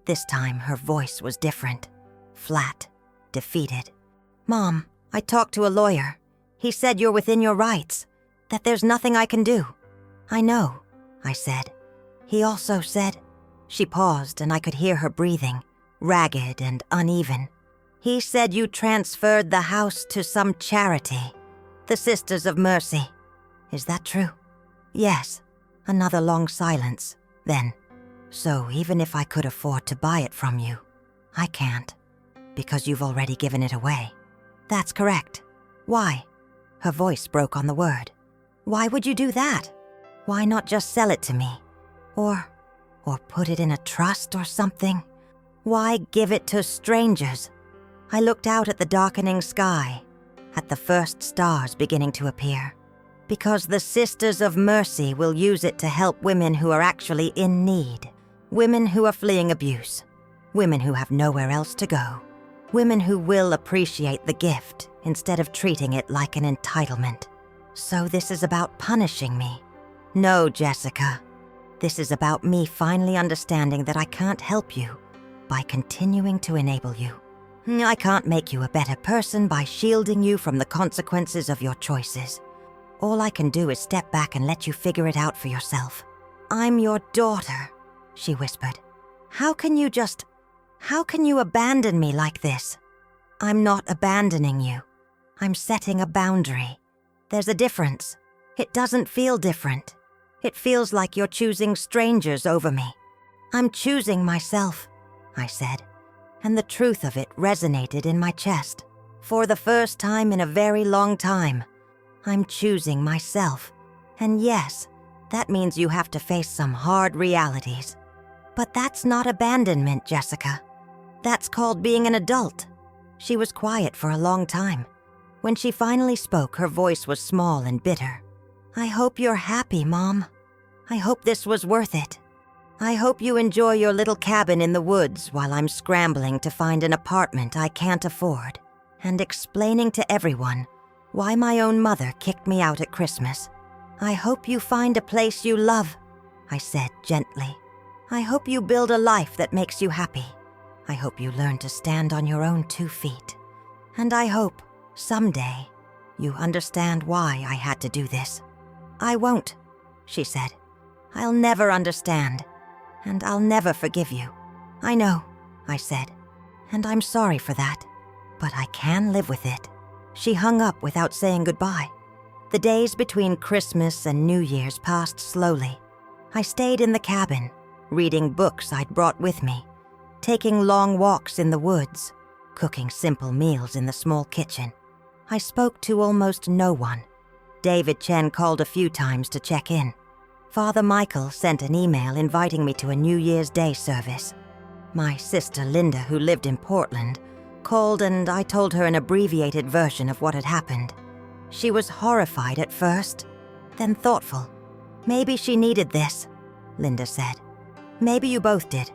This time her voice was different, flat, defeated. Mom, I talked to a lawyer. He said you're within your rights, that there's nothing I can do. I know, I said. He also said. She paused and I could hear her breathing, ragged and uneven. He said you transferred the house to some charity, the Sisters of Mercy. Is that true? Yes. Another long silence, then. So even if I could afford to buy it from you, I can't, because you've already given it away. That's correct. Why? Her voice broke on the word. Why would you do that? Why not just sell it to me? Or put it in a trust or something? Why give it to strangers? I looked out at the darkening sky, at the first stars beginning to appear. Because the Sisters of Mercy will use it to help women who are actually in need. Women who are fleeing abuse. Women who have nowhere else to go. Women who will appreciate the gift instead of treating it like an entitlement. So this is about punishing me. No, Jessica. This is about me finally understanding that I can't help you by continuing to enable you. I can't make you a better person by shielding you from the consequences of your choices. All I can do is step back and let you figure it out for yourself. I'm your daughter, she whispered. How can you abandon me like this? I'm not abandoning you. I'm setting a boundary. There's a difference. It doesn't feel different. It feels like you're choosing strangers over me. I'm choosing myself, I said, and the truth of it resonated in my chest. For the first time in a very long time, I'm choosing myself. And yes, that means you have to face some hard realities. But that's not abandonment, Jessica. That's called being an adult. She was quiet for a long time. When she finally spoke, her voice was small and bitter. I hope you're happy, Mom. I hope this was worth it. I hope you enjoy your little cabin in the woods while I'm scrambling to find an apartment I can't afford and explaining to everyone why my own mother kicked me out at Christmas. I hope you find a place you love, I said gently. I hope you build a life that makes you happy. I hope you learn to stand on your own 2 feet. And I hope, someday, you understand why I had to do this. I won't, she said. I'll never understand, and I'll never forgive you. I know, I said, and I'm sorry for that, but I can live with it. She hung up without saying goodbye. The days between Christmas and New Year's passed slowly. I stayed in the cabin, reading books I'd brought with me, taking long walks in the woods, cooking simple meals in the small kitchen. I spoke to almost no one. David Chen called a few times to check in. Father Michael sent an email inviting me to a New Year's Day service. My sister Linda, who lived in Portland, called and I told her an abbreviated version of what had happened. She was horrified at first, then thoughtful. Maybe she needed this, Linda said. Maybe you both did.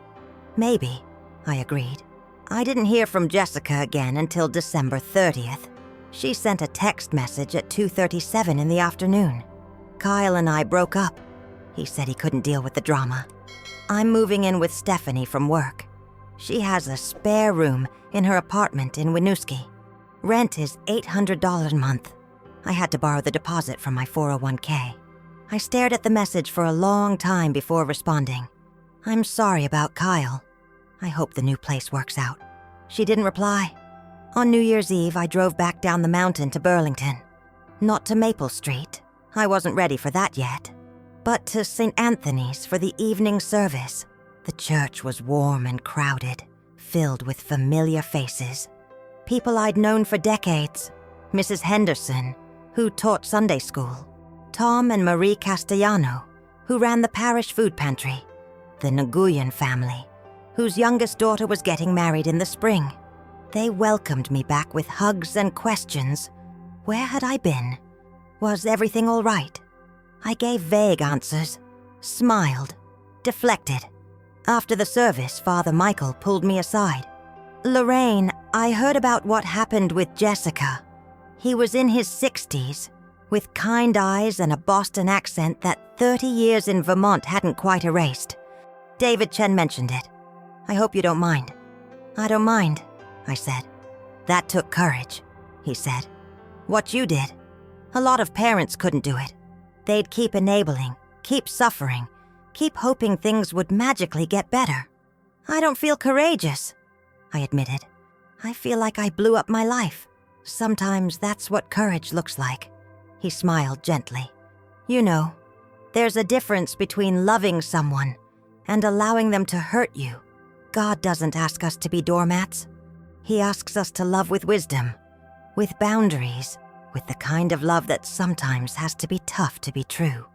Maybe, I agreed. I didn't hear from Jessica again until December 30th. She sent a text message at 2:37 in the afternoon. Kyle and I broke up. He said he couldn't deal with the drama. I'm moving in with Stephanie from work. She has a spare room in her apartment in Winooski. Rent is $800 a month. I had to borrow the deposit from my 401k. I stared at the message for a long time before responding. I'm sorry about Kyle. I hope the new place works out. She didn't reply. On New Year's Eve, I drove back down the mountain to Burlington. Not to Maple Street. I wasn't ready for that yet. But to St. Anthony's for the evening service. The church was warm and crowded, filled with familiar faces. People I'd known for decades. Mrs. Henderson, who taught Sunday school. Tom and Marie Castellano, who ran the parish food pantry. The Nguyen family, whose youngest daughter was getting married in the spring. They welcomed me back with hugs and questions. Where had I been? Was everything all right? I gave vague answers, smiled, deflected. After the service, Father Michael pulled me aside. Lorraine, I heard about what happened with Jessica. He was in his 60s, with kind eyes and a Boston accent that 30 years in Vermont hadn't quite erased. David Chen mentioned it. I hope you don't mind. I don't mind, I said. That took courage, he said. What you did. A lot of parents couldn't do it. They'd keep enabling, keep suffering, keep hoping things would magically get better. I don't feel courageous, I admitted. I feel like I blew up my life. Sometimes that's what courage looks like. He smiled gently. You know, there's a difference between loving someone and allowing them to hurt you. God doesn't ask us to be doormats. He asks us to love with wisdom, with boundaries, with the kind of love that sometimes has to be tough to be true.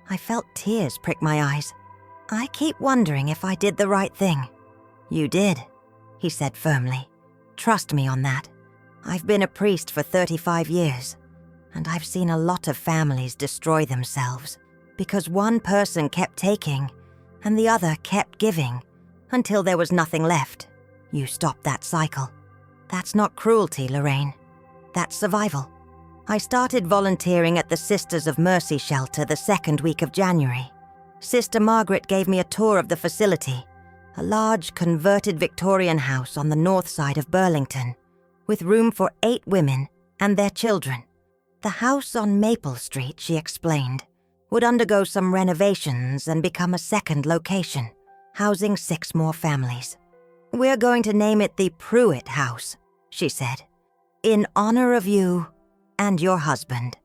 I felt tears prick my eyes. I keep wondering if I did the right thing. You did, he said firmly. Trust me on that. I've been a priest for 35 years, and I've seen a lot of families destroy themselves because one person kept taking and the other kept giving until there was nothing left. You stopped that cycle. That's not cruelty, Lorraine. That's survival. I started volunteering at the Sisters of Mercy shelter the second week of January. Sister Margaret gave me a tour of the facility, a large converted Victorian house on the north side of Burlington, with room for 8 women and their children. The house on Maple Street, she explained, would undergo some renovations and become a second location, housing 6 more families. We're going to name it the Pruitt House, she said, in honor of you and your husband.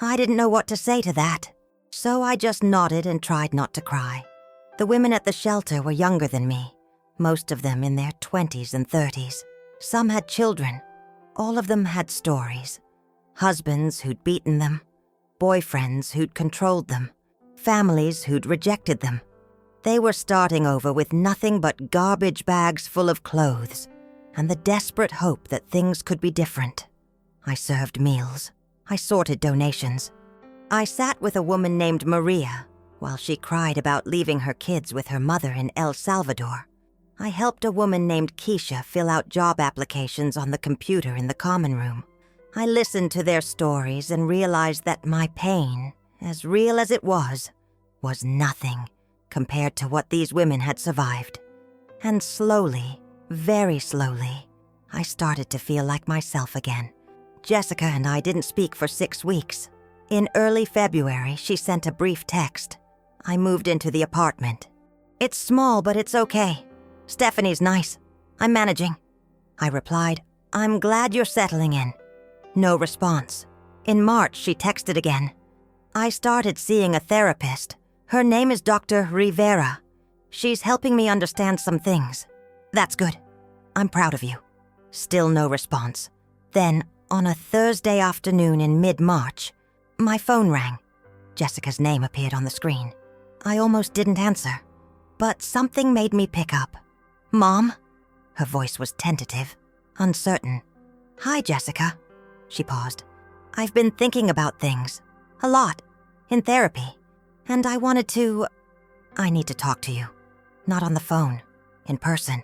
I didn't know what to say to that, so I just nodded and tried not to cry. The women at the shelter were younger than me, most of them in their 20s and 30s. Some had children. All of them had stories. Husbands who'd beaten them, boyfriends who'd controlled them, families who'd rejected them. They were starting over with nothing but garbage bags full of clothes and the desperate hope that things could be different. I served meals. I sorted donations. I sat with a woman named Maria while she cried about leaving her kids with her mother in El Salvador. I helped a woman named Keisha fill out job applications on the computer in the common room. I listened to their stories and realized that my pain, as real as it was nothing compared to what these women had survived. And slowly, very slowly, I started to feel like myself again. Jessica and I didn't speak for 6 weeks. In early February, she sent a brief text. I moved into the apartment. It's small, but it's okay. Stephanie's nice. I'm managing. I replied, I'm glad you're settling in. No response. In March, she texted again. I started seeing a therapist. Her name is Dr. Rivera. She's helping me understand some things. That's good. I'm proud of you. Still no response. Then, on a Thursday afternoon in mid-March, my phone rang. Jessica's name appeared on the screen. I almost didn't answer, but something made me pick up. Mom? Her voice was tentative. uncertain. "Hi, Jessica." She paused. "I've been thinking about things. A lot. In therapy. And I need to talk to you. Not on the phone. In person.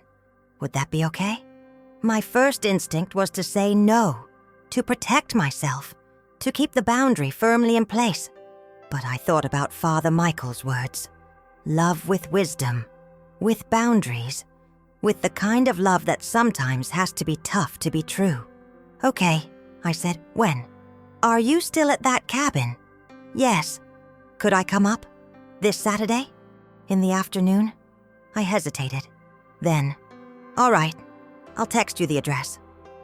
Would that be okay?" My first instinct was to say no. To protect myself. To keep the boundary firmly in place. But I thought about Father Michael's words. Love with wisdom. With boundaries. With the kind of love that sometimes has to be tough to be true. "Okay," I said. "When?" "Are you still at that cabin?" "Yes." "Could I come up? This Saturday? In the afternoon?" I hesitated. Then, "All right, I'll text you the address."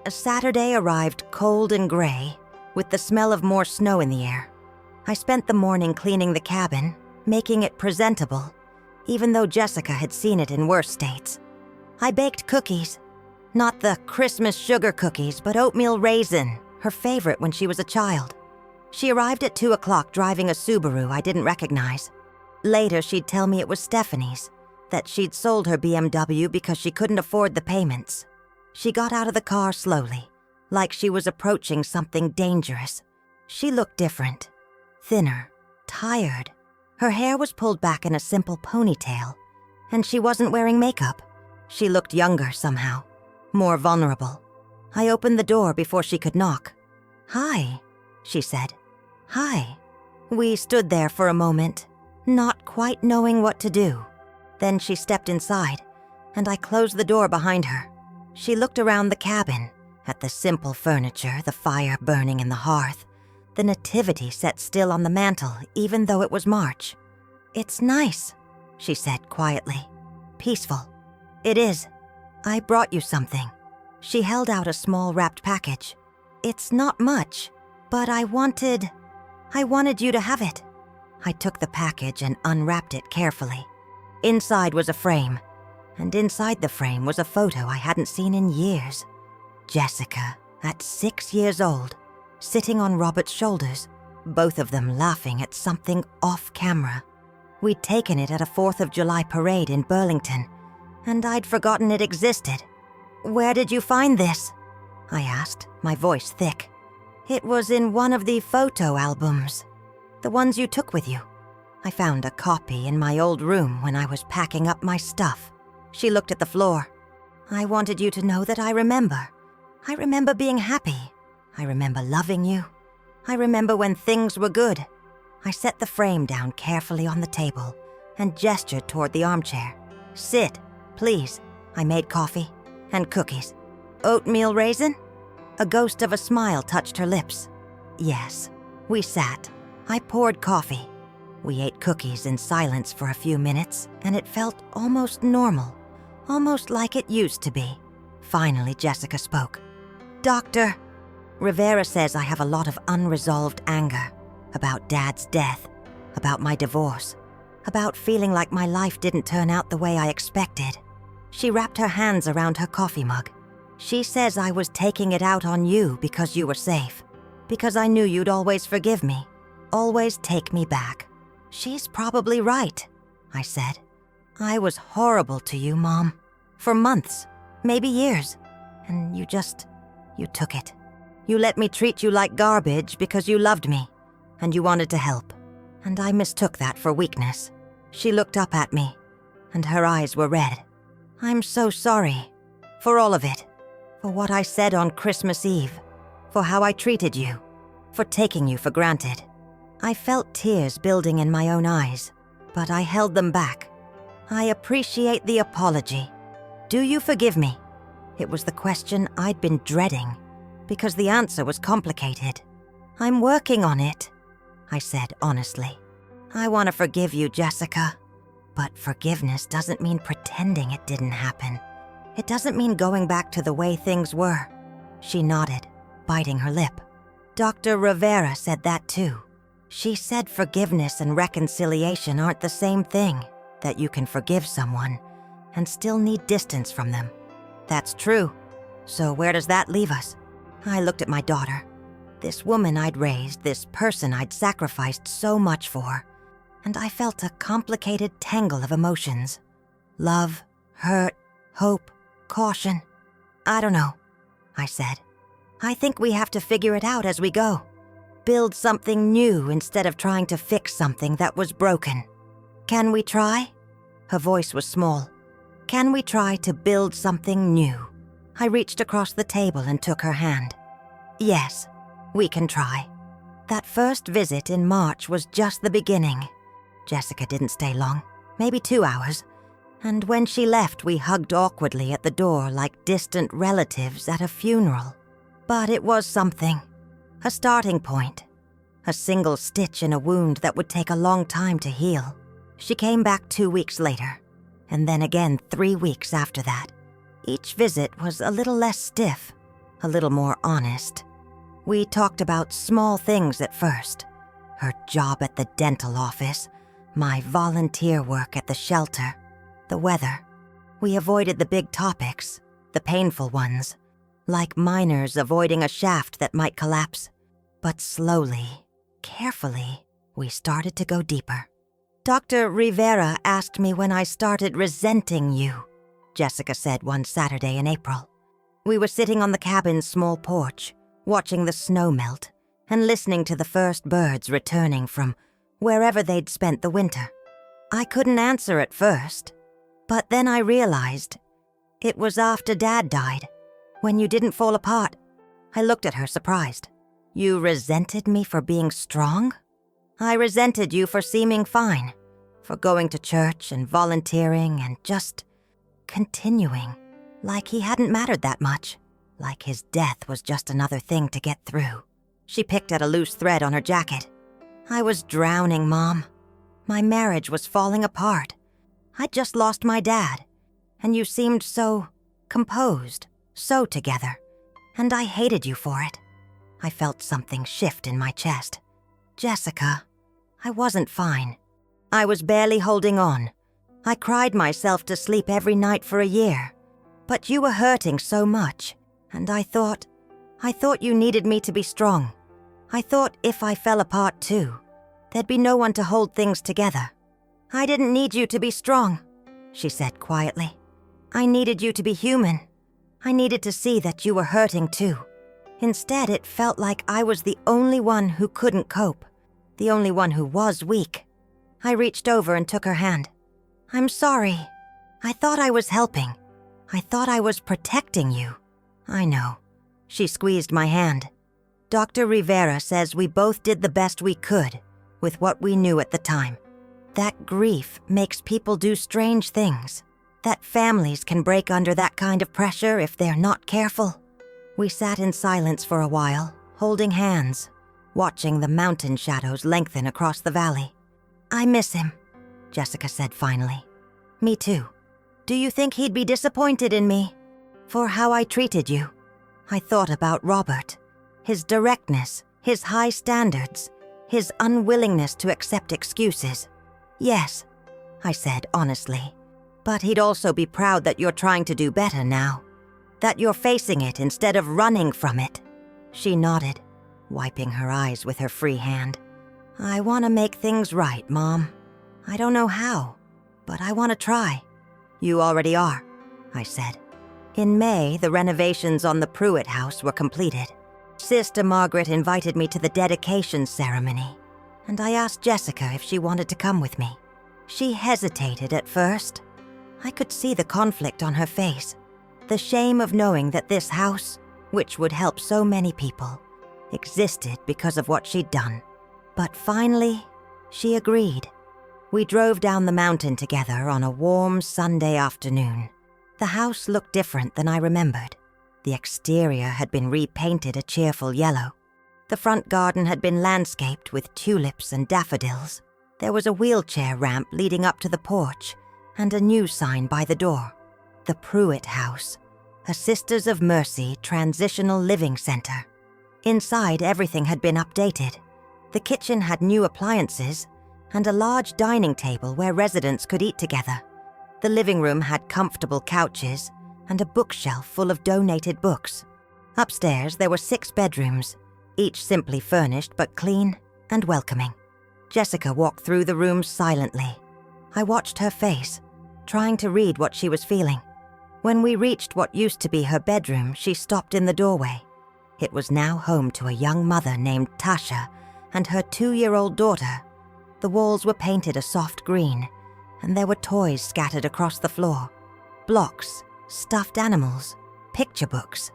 A Saturday arrived cold and gray, with the smell of more snow in the air. I spent the morning cleaning the cabin, making it presentable, even though Jessica had seen it in worse states. I baked cookies. Not the Christmas sugar cookies, but oatmeal raisin, her favorite when she was a child. She arrived at 2 o'clock driving a Subaru I didn't recognize. Later, she'd tell me it was Stephanie's, that she'd sold her BMW because she couldn't afford the payments. She got out of the car slowly, like she was approaching something dangerous. She looked different. Thinner, tired. Her hair was pulled back in a simple ponytail, and she wasn't wearing makeup. She looked younger somehow, more vulnerable. I opened the door before she could knock. "Hi," she said. "Hi." We stood there for a moment, not quite knowing what to do. Then she stepped inside, and I closed the door behind her. She looked around the cabin, at the simple furniture, the fire burning in the hearth, the nativity set still on the mantel, even though it was March. "It's nice," she said quietly. "Peaceful." "It is. I brought you something." She held out a small wrapped package. "It's not much, but I wanted you to have it." I took the package and unwrapped it carefully. Inside was a frame, and inside the frame was a photo I hadn't seen in years. Jessica, at 6 years old, sitting on Robert's shoulders, both of them laughing at something off camera. We'd taken it at a 4th of July parade in Burlington, and I'd forgotten it existed. "Where did you find this?" I asked, my voice thick. "It was in one of the photo albums. The ones you took with you. I found a copy in my old room when I was packing up my stuff." She looked at the floor. "I wanted you to know that I remember. I remember being happy. I remember loving you. I remember when things were good." I set the frame down carefully on the table and gestured toward the armchair. "Sit, please." I made coffee and cookies. "Oatmeal raisin?" A ghost of a smile touched her lips. "Yes." We sat. I poured coffee. We ate cookies in silence for a few minutes, and it felt almost normal, almost like it used to be. Finally, Jessica spoke. "Doctor, Rivera says I have a lot of unresolved anger about Dad's death, about my divorce, about feeling like my life didn't turn out the way I expected." She wrapped her hands around her coffee mug. "She says I was taking it out on you because you were safe, because I knew you'd always forgive me, always take me back." "She's probably right," I said. "I was horrible to you, Mom. For months, maybe years. And you took it. You let me treat you like garbage because you loved me, and you wanted to help. And I mistook that for weakness." She looked up at me, and her eyes were red. "I'm so sorry. For all of it. For what I said on Christmas Eve. For how I treated you. For taking you for granted." I felt tears building in my own eyes, but I held them back. "I appreciate the apology. Do you forgive me?" It was the question I'd been dreading, because the answer was complicated. "I'm working on it," I said honestly. "I want to forgive you, Jessica. But forgiveness doesn't mean pretending it didn't happen. It doesn't mean going back to the way things were." She nodded, biting her lip. "Dr. Rivera said that too. She said forgiveness and reconciliation aren't the same thing, that you can forgive someone and still need distance from them." "That's true. So where does that leave us?" I looked at my daughter. This woman I'd raised, this person I'd sacrificed so much for, and I felt a complicated tangle of emotions. Love, hurt, hope, caution. I don't know. I said. "I think we have to figure it out as we go. Build something new instead of trying to fix something that was broken. Can we try?" Her voice was small. "Can we try to build something new?" I reached across the table and took her hand. "Yes, we can try." That first visit in March was just the beginning. Jessica didn't stay long, maybe 2 hours, and when she left, we hugged awkwardly at the door like distant relatives at a funeral. But it was something. A starting point. A single stitch in a wound that would take a long time to heal. She came back 2 weeks later, and then again 3 weeks after that. Each visit was a little less stiff, a little more honest. We talked about small things at first. Her job at the dental office, my volunteer work at the shelter, the weather. We avoided the big topics, the painful ones, like miners avoiding a shaft that might collapse. But slowly, carefully, we started to go deeper. "Dr. Rivera asked me when I started resenting you," Jessica said one Saturday in April. We were sitting on the cabin's small porch, watching the snow melt and listening to the first birds returning from wherever they'd spent the winter. I couldn't answer at first, but then I realized it was after Dad died, when you didn't fall apart. I looked at her surprised. "You resented me for being strong?" "I resented you for seeming fine, for going to church and volunteering and just continuing, like he hadn't mattered that much, like his death was just another thing to get through." She picked at a loose thread on her jacket. "I was drowning, Mom. My marriage was falling apart. I'd just lost my dad, and you seemed so composed, so together, and I hated you for it." I felt something shift in my chest. "Jessica, I wasn't fine. I was barely holding on. I cried myself to sleep every night for a year. But you were hurting so much, and I thought you needed me to be strong. I thought if I fell apart too, there'd be no one to hold things together. I didn't need you to be strong," she said quietly. "I needed you to be human. I needed to see that you were hurting too. Instead, it felt like I was the only one who couldn't cope, the only one who was weak." I reached over and took her hand. "I'm sorry. I thought I was helping. I thought I was protecting you." "I know." She squeezed my hand. "Dr. Rivera says we both did the best we could with what we knew at the time. That grief makes people do strange things. That families can break under that kind of pressure if they're not careful." We sat in silence for a while, holding hands, watching the mountain shadows lengthen across the valley. "I miss him," Jessica said finally. "Me too. Do you think he'd be disappointed in me for how I treated you?" I thought about Robert, his directness, his high standards, his unwillingness to accept excuses. "Yes," I said honestly. "But he'd also be proud that you're trying to do better now, that you're facing it instead of running from it." She nodded, wiping her eyes with her free hand. "I want to make things right, Mom. I don't know how, but I want to try." "You already are," I said. In May, the renovations on the Pruitt house were completed. Sister Margaret invited me to the dedication ceremony, and I asked Jessica if she wanted to come with me. She hesitated at first. I could see the conflict on her face, the shame of knowing that this house, which would help so many people, existed because of what she'd done. But finally, she agreed. We drove down the mountain together on a warm Sunday afternoon. The house looked different than I remembered. The exterior had been repainted a cheerful yellow. The front garden had been landscaped with tulips and daffodils. There was a wheelchair ramp leading up to the porch and a new sign by the door. The Pruitt House, a Sisters of Mercy Transitional Living Center. Inside, everything had been updated. The kitchen had new appliances and a large dining table where residents could eat together. The living room had comfortable couches and a bookshelf full of donated books. Upstairs, there were 6 bedrooms, each simply furnished but clean and welcoming. Jessica walked through the rooms silently. I watched her face, trying to read what she was feeling. When we reached what used to be her bedroom, she stopped in the doorway. It was now home to a young mother named Tasha and her 2-year-old daughter. The walls were painted a soft green, and there were toys scattered across the floor. Blocks, stuffed animals, picture books.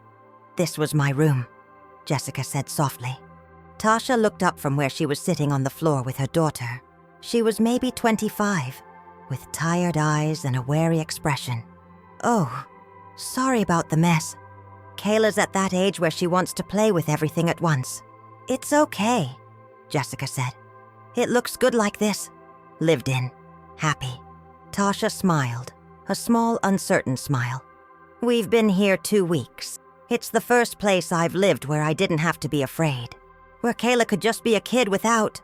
"This was my room," Jessica said softly. Tasha looked up from where she was sitting on the floor with her daughter. She was maybe 25, with tired eyes and a wary expression. "Oh, sorry about the mess. Kayla's at that age where she wants to play with everything at once." "It's okay," Jessica said. "It looks good like this. Lived in. Happy." Tasha smiled, a small, uncertain smile. "We've been here 2 weeks. It's the first place I've lived where I didn't have to be afraid. Where Kayla could just be a kid without..."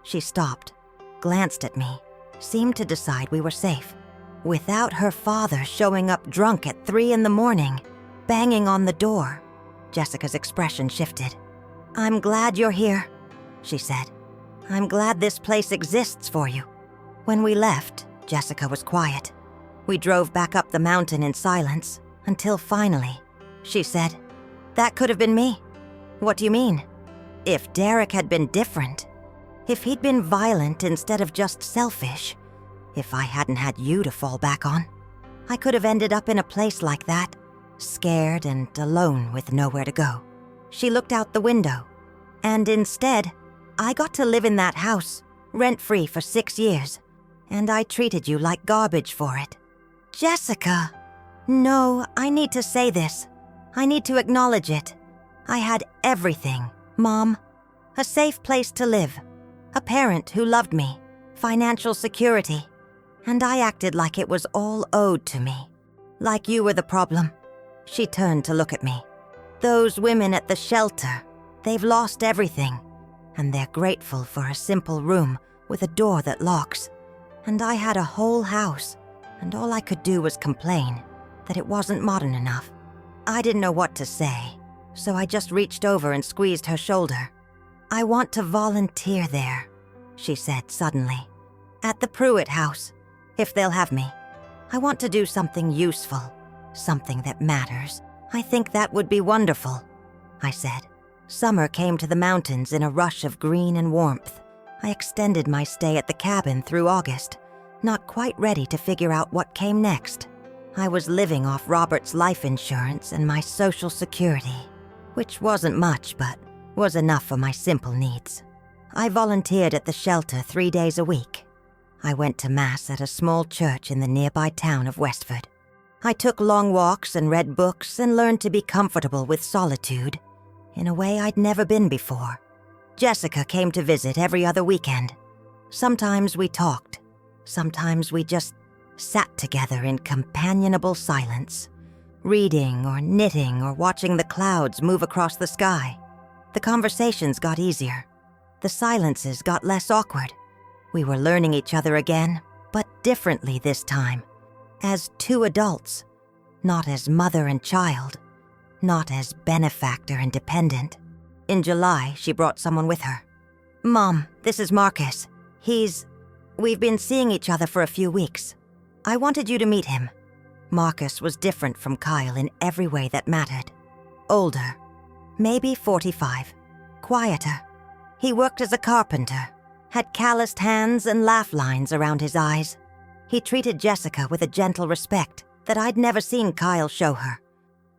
She stopped, glanced at me, seemed to decide we were safe. "Without her father showing up drunk at 3 a.m, banging on the door." Jessica's expression shifted. "I'm glad you're here," she said. "I'm glad this place exists for you." When we left, Jessica was quiet. We drove back up the mountain in silence until finally, she said, "That could have been me." "What do you mean?" "If Derek had been different, if he'd been violent instead of just selfish, if I hadn't had you to fall back on, I could have ended up in a place like that, scared and alone with nowhere to go." She looked out the window. "And instead, I got to live in that house, rent-free for 6 years, and I treated you like garbage for it." "Jessica!" "No, I need to say this. I need to acknowledge it. I had everything, Mom. A safe place to live, a parent who loved me, financial security, and I acted like it was all owed to me. Like you were the problem." She turned to look at me. "Those women at the shelter, they've lost everything, and they're grateful for a simple room with a door that locks. And I had a whole house, and all I could do was complain that it wasn't modern enough." I didn't know what to say, so I just reached over and squeezed her shoulder. "I want to volunteer there," she said suddenly. "At the Pruitt house, if they'll have me. I want to do something useful, something that matters. I think that would be wonderful," I said. Summer came to the mountains in a rush of green and warmth. I extended my stay at the cabin through August, not quite ready to figure out what came next. I was living off Robert's life insurance and my Social Security, which wasn't much but was enough for my simple needs. I volunteered at the shelter 3 days a week. I went to Mass at a small church in the nearby town of Westford. I took long walks and read books and learned to be comfortable with solitude in a way I'd never been before. Jessica came to visit every other weekend. Sometimes we talked. Sometimes we just sat together in companionable silence, reading or knitting or watching the clouds move across the sky. The conversations got easier. The silences got less awkward. We were learning each other again, but differently this time. As 2 adults, not as mother and child, not as benefactor and dependent. In July, she brought someone with her. "Mom, this is Marcus. We've been seeing each other for a few weeks. I wanted you to meet him." Marcus was different from Kyle in every way that mattered. Older, maybe 45, quieter. He worked as a carpenter, had calloused hands and laugh lines around his eyes. He treated Jessica with a gentle respect that I'd never seen Kyle show her.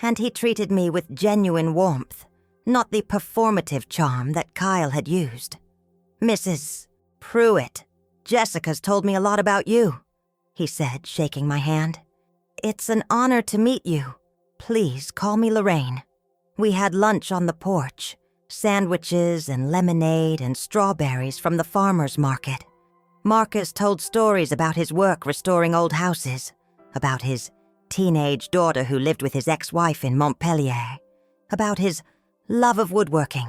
And he treated me with genuine warmth, not the performative charm that Kyle had used. "Mrs. Pruitt, Jessica's told me a lot about you," he said, shaking my hand. "It's an honor to meet you. Please call me Lorraine." We had lunch on the porch, sandwiches and lemonade and strawberries from the farmer's market. Marcus told stories about his work restoring old houses, about his teenage daughter who lived with his ex-wife in Montpellier, about his love of woodworking.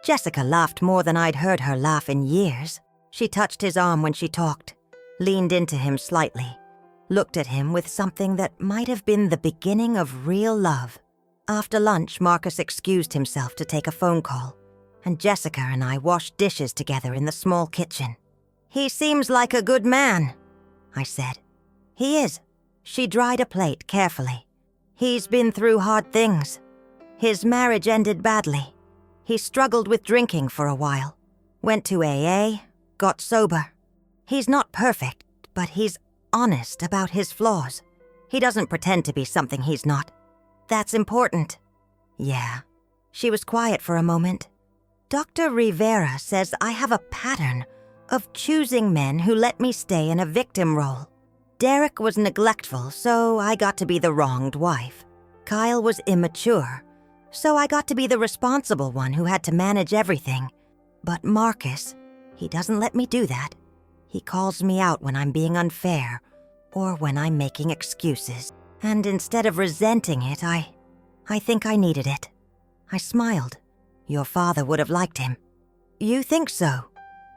Jessica laughed more than I'd heard her laugh in years. She touched his arm when she talked, leaned into him slightly, looked at him with something that might have been the beginning of real love. After lunch, Marcus excused himself to take a phone call, and Jessica and I washed dishes together in the small kitchen. "He seems like a good man," I said. "He is." She dried a plate carefully, He's been through hard things. His marriage ended badly. He struggled with drinking for a while. Went to AA, got sober. He's not perfect, but he's honest about his flaws. He doesn't pretend to be something he's not. That's important. Yeah. She was quiet for a moment. Dr. Rivera says I have a pattern of choosing men who let me stay in a victim role. Derek was neglectful, so I got to be the wronged wife. Kyle was immature, so I got to be the responsible one who had to manage everything. But Marcus, he doesn't let me do that. He calls me out when I'm being unfair or when I'm making excuses. And instead of resenting it, I think I needed it. I smiled. Your father would have liked him. You think so?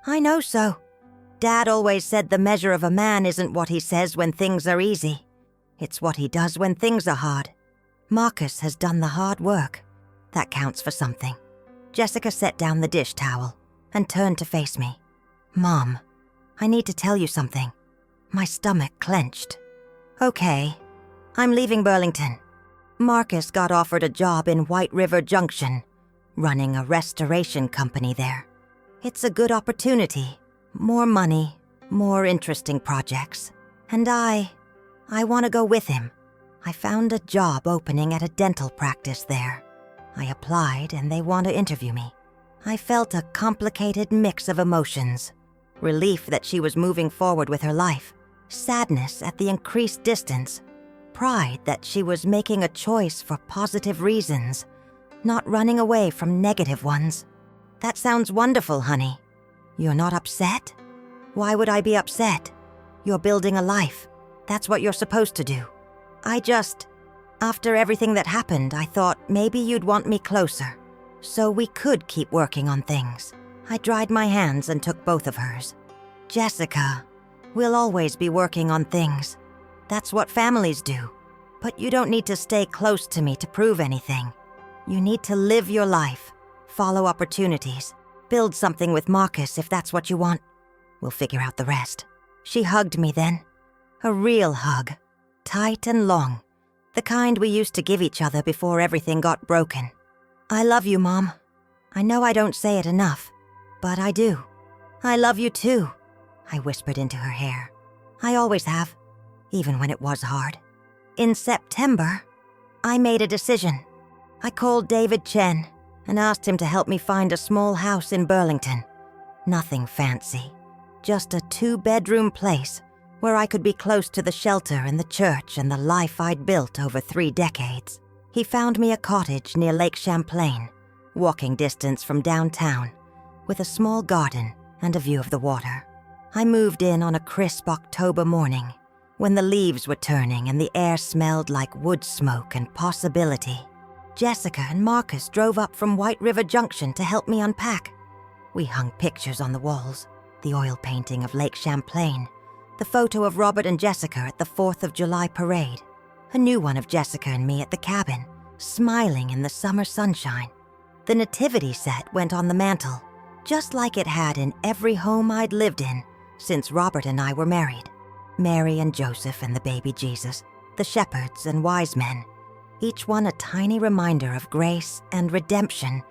I know so. Dad always said the measure of a man isn't what he says when things are easy. It's what he does when things are hard. Marcus has done the hard work. That counts for something. Jessica set down the dish towel and turned to face me. Mom, I need to tell you something. My stomach clenched. Okay, I'm leaving Burlington. Marcus got offered a job in White River Junction, running a restoration company there. It's a good opportunity. More money, more interesting projects. And I want to go with him. I found a job opening at a dental practice there. I applied and they want to interview me. I felt a complicated mix of emotions. Relief that she was moving forward with her life. Sadness at the increased distance. Pride that she was making a choice for positive reasons, not running away from negative ones. That sounds wonderful, honey. You're not upset? Why would I be upset? You're building a life. That's what you're supposed to do. After everything that happened, I thought maybe you'd want me closer, so we could keep working on things. I dried my hands and took both of hers. Jessica, we'll always be working on things. That's what families do. But you don't need to stay close to me to prove anything. You need to live your life, follow opportunities, build something with Marcus if that's what you want. We'll figure out the rest. She hugged me then. A real hug. Tight and long. The kind we used to give each other before everything got broken. I love you, Mom. I know I don't say it enough, but I do. I love you too, I whispered into her hair. I always have, even when it was hard. In September, I made a decision. I called David Chen and asked him to help me find a small house in Burlington. Nothing fancy, just a 2-bedroom place where I could be close to the shelter and the church and the life I'd built over 3 decades. He found me a cottage near Lake Champlain, walking distance from downtown, with a small garden and a view of the water. I moved in on a crisp October morning, when the leaves were turning and the air smelled like wood smoke and possibility. Jessica and Marcus drove up from White River Junction to help me unpack. We hung pictures on the walls, the oil painting of Lake Champlain, the photo of Robert and Jessica at the 4th of July parade, a new one of Jessica and me at the cabin, smiling in the summer sunshine. The nativity set went on the mantel, just like it had in every home I'd lived in since Robert and I were married. Mary and Joseph and the baby Jesus, the shepherds and wise men, each one a tiny reminder of grace and redemption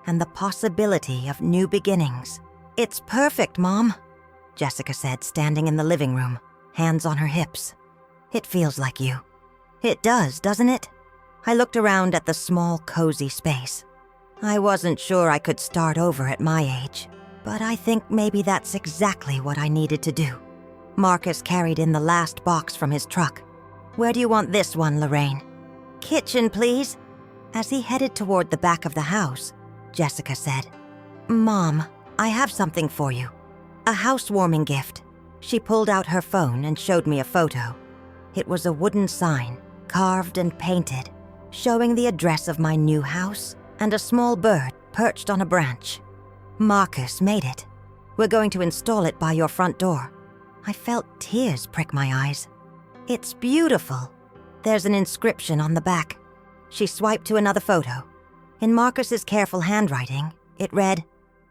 and the possibility of new beginnings. It's perfect, Mom, Jessica said, standing in the living room, hands on her hips. It feels like you. It does, doesn't it? I looked around at the small, cozy space. I wasn't sure I could start over at my age, but I think maybe that's exactly what I needed to do. Marcus carried in the last box from his truck. Where do you want this one, Lorraine? Kitchen, please. As he headed toward the back of the house, Jessica said, Mom, I have something for you. A housewarming gift. She pulled out her phone and showed me a photo. It was a wooden sign, carved and painted, showing the address of my new house and a small bird perched on a branch. Marcus made it. We're going to install it by your front door. I felt tears prick my eyes. It's beautiful. There's an inscription on the back. She swiped to another photo. In Marcus's careful handwriting, it read,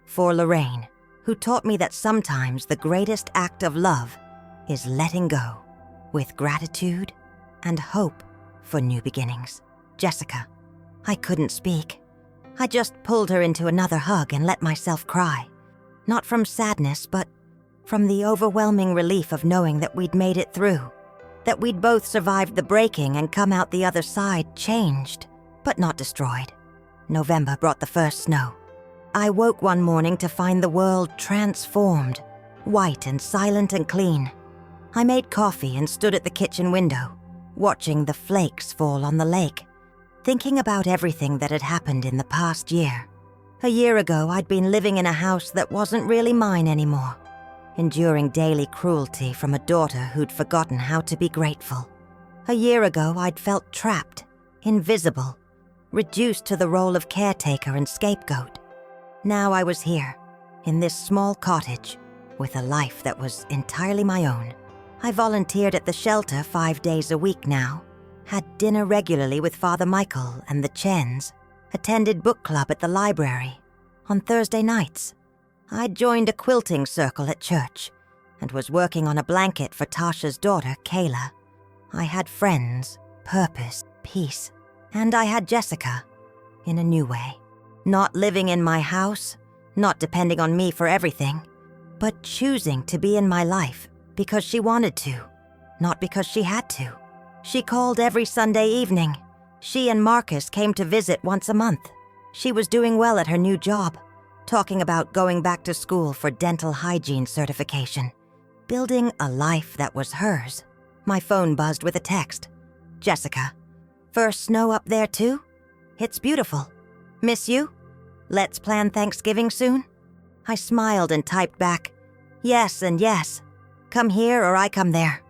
For Lorraine, who taught me that sometimes the greatest act of love is letting go, with gratitude and hope for new beginnings. Jessica. I couldn't speak. I just pulled her into another hug and let myself cry. Not from sadness, but from the overwhelming relief of knowing that we'd made it through. That we'd both survived the breaking and come out the other side changed, but not destroyed. November brought the first snow. I woke one morning to find the world transformed, white and silent and clean. I made coffee and stood at the kitchen window, watching the flakes fall on the lake, thinking about everything that had happened in the past year. A year ago, I'd been living in a house that wasn't really mine anymore, enduring daily cruelty from a daughter who'd forgotten how to be grateful. A year ago, I'd felt trapped, invisible, reduced to the role of caretaker and scapegoat. Now I was here, in this small cottage, with a life that was entirely my own. I volunteered at the shelter 5 days a week now, had dinner regularly with Father Michael and the Chens, attended book club at the library. On Thursday nights, I'd joined a quilting circle at church and was working on a blanket for Tasha's daughter, Kayla. I had friends, purpose, peace, and I had Jessica, in a new way. Not living in my house, not depending on me for everything, but choosing to be in my life because she wanted to, not because she had to. She called every Sunday evening. She and Marcus came to visit once a month. She was doing well at her new job, talking about going back to school for dental hygiene certification, building a life that was hers. My phone buzzed with a text. Jessica, first snow up there too? It's beautiful. Miss you? Let's plan Thanksgiving soon? I smiled and typed back, yes and yes. Come here or I come there.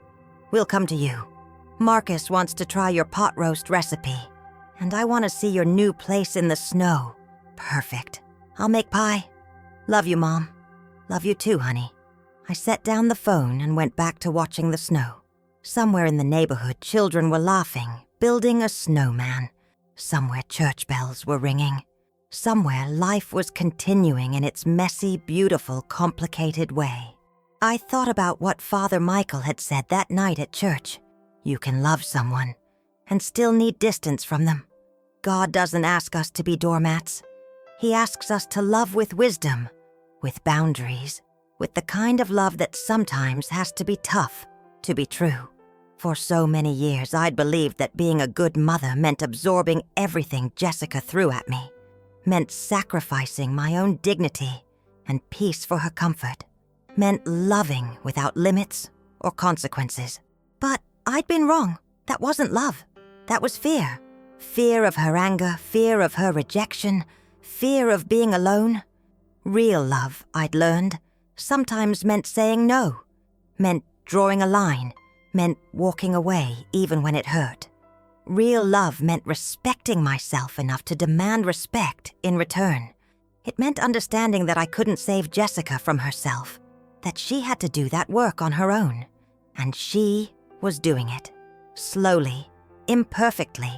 We'll come to you. Marcus wants to try your pot roast recipe, and I want to see your new place in the snow. Perfect. I'll make pie. Love you, Mom. Love you too, honey. I set down the phone and went back to watching the snow. Somewhere in the neighborhood, children were laughing, building a snowman. Somewhere church bells were ringing. Somewhere life was continuing in its messy, beautiful, complicated way. I thought about what Father Michael had said that night at church. You can love someone and still need distance from them. God doesn't ask us to be doormats. He asks us to love with wisdom, with boundaries, with the kind of love that sometimes has to be tough to be true. For so many years, I'd believed that being a good mother meant absorbing everything Jessica threw at me, meant sacrificing my own dignity and peace for her comfort, meant loving without limits or consequences. But I'd been wrong. That wasn't love. That was fear. Fear of her anger, fear of her rejection, fear of being alone. Real love, I'd learned, sometimes meant saying no, meant drawing a line, meant walking away even when it hurt. Real love meant respecting myself enough to demand respect in return. It meant understanding that I couldn't save Jessica from herself, that she had to do that work on her own. And she was doing it. Slowly, imperfectly,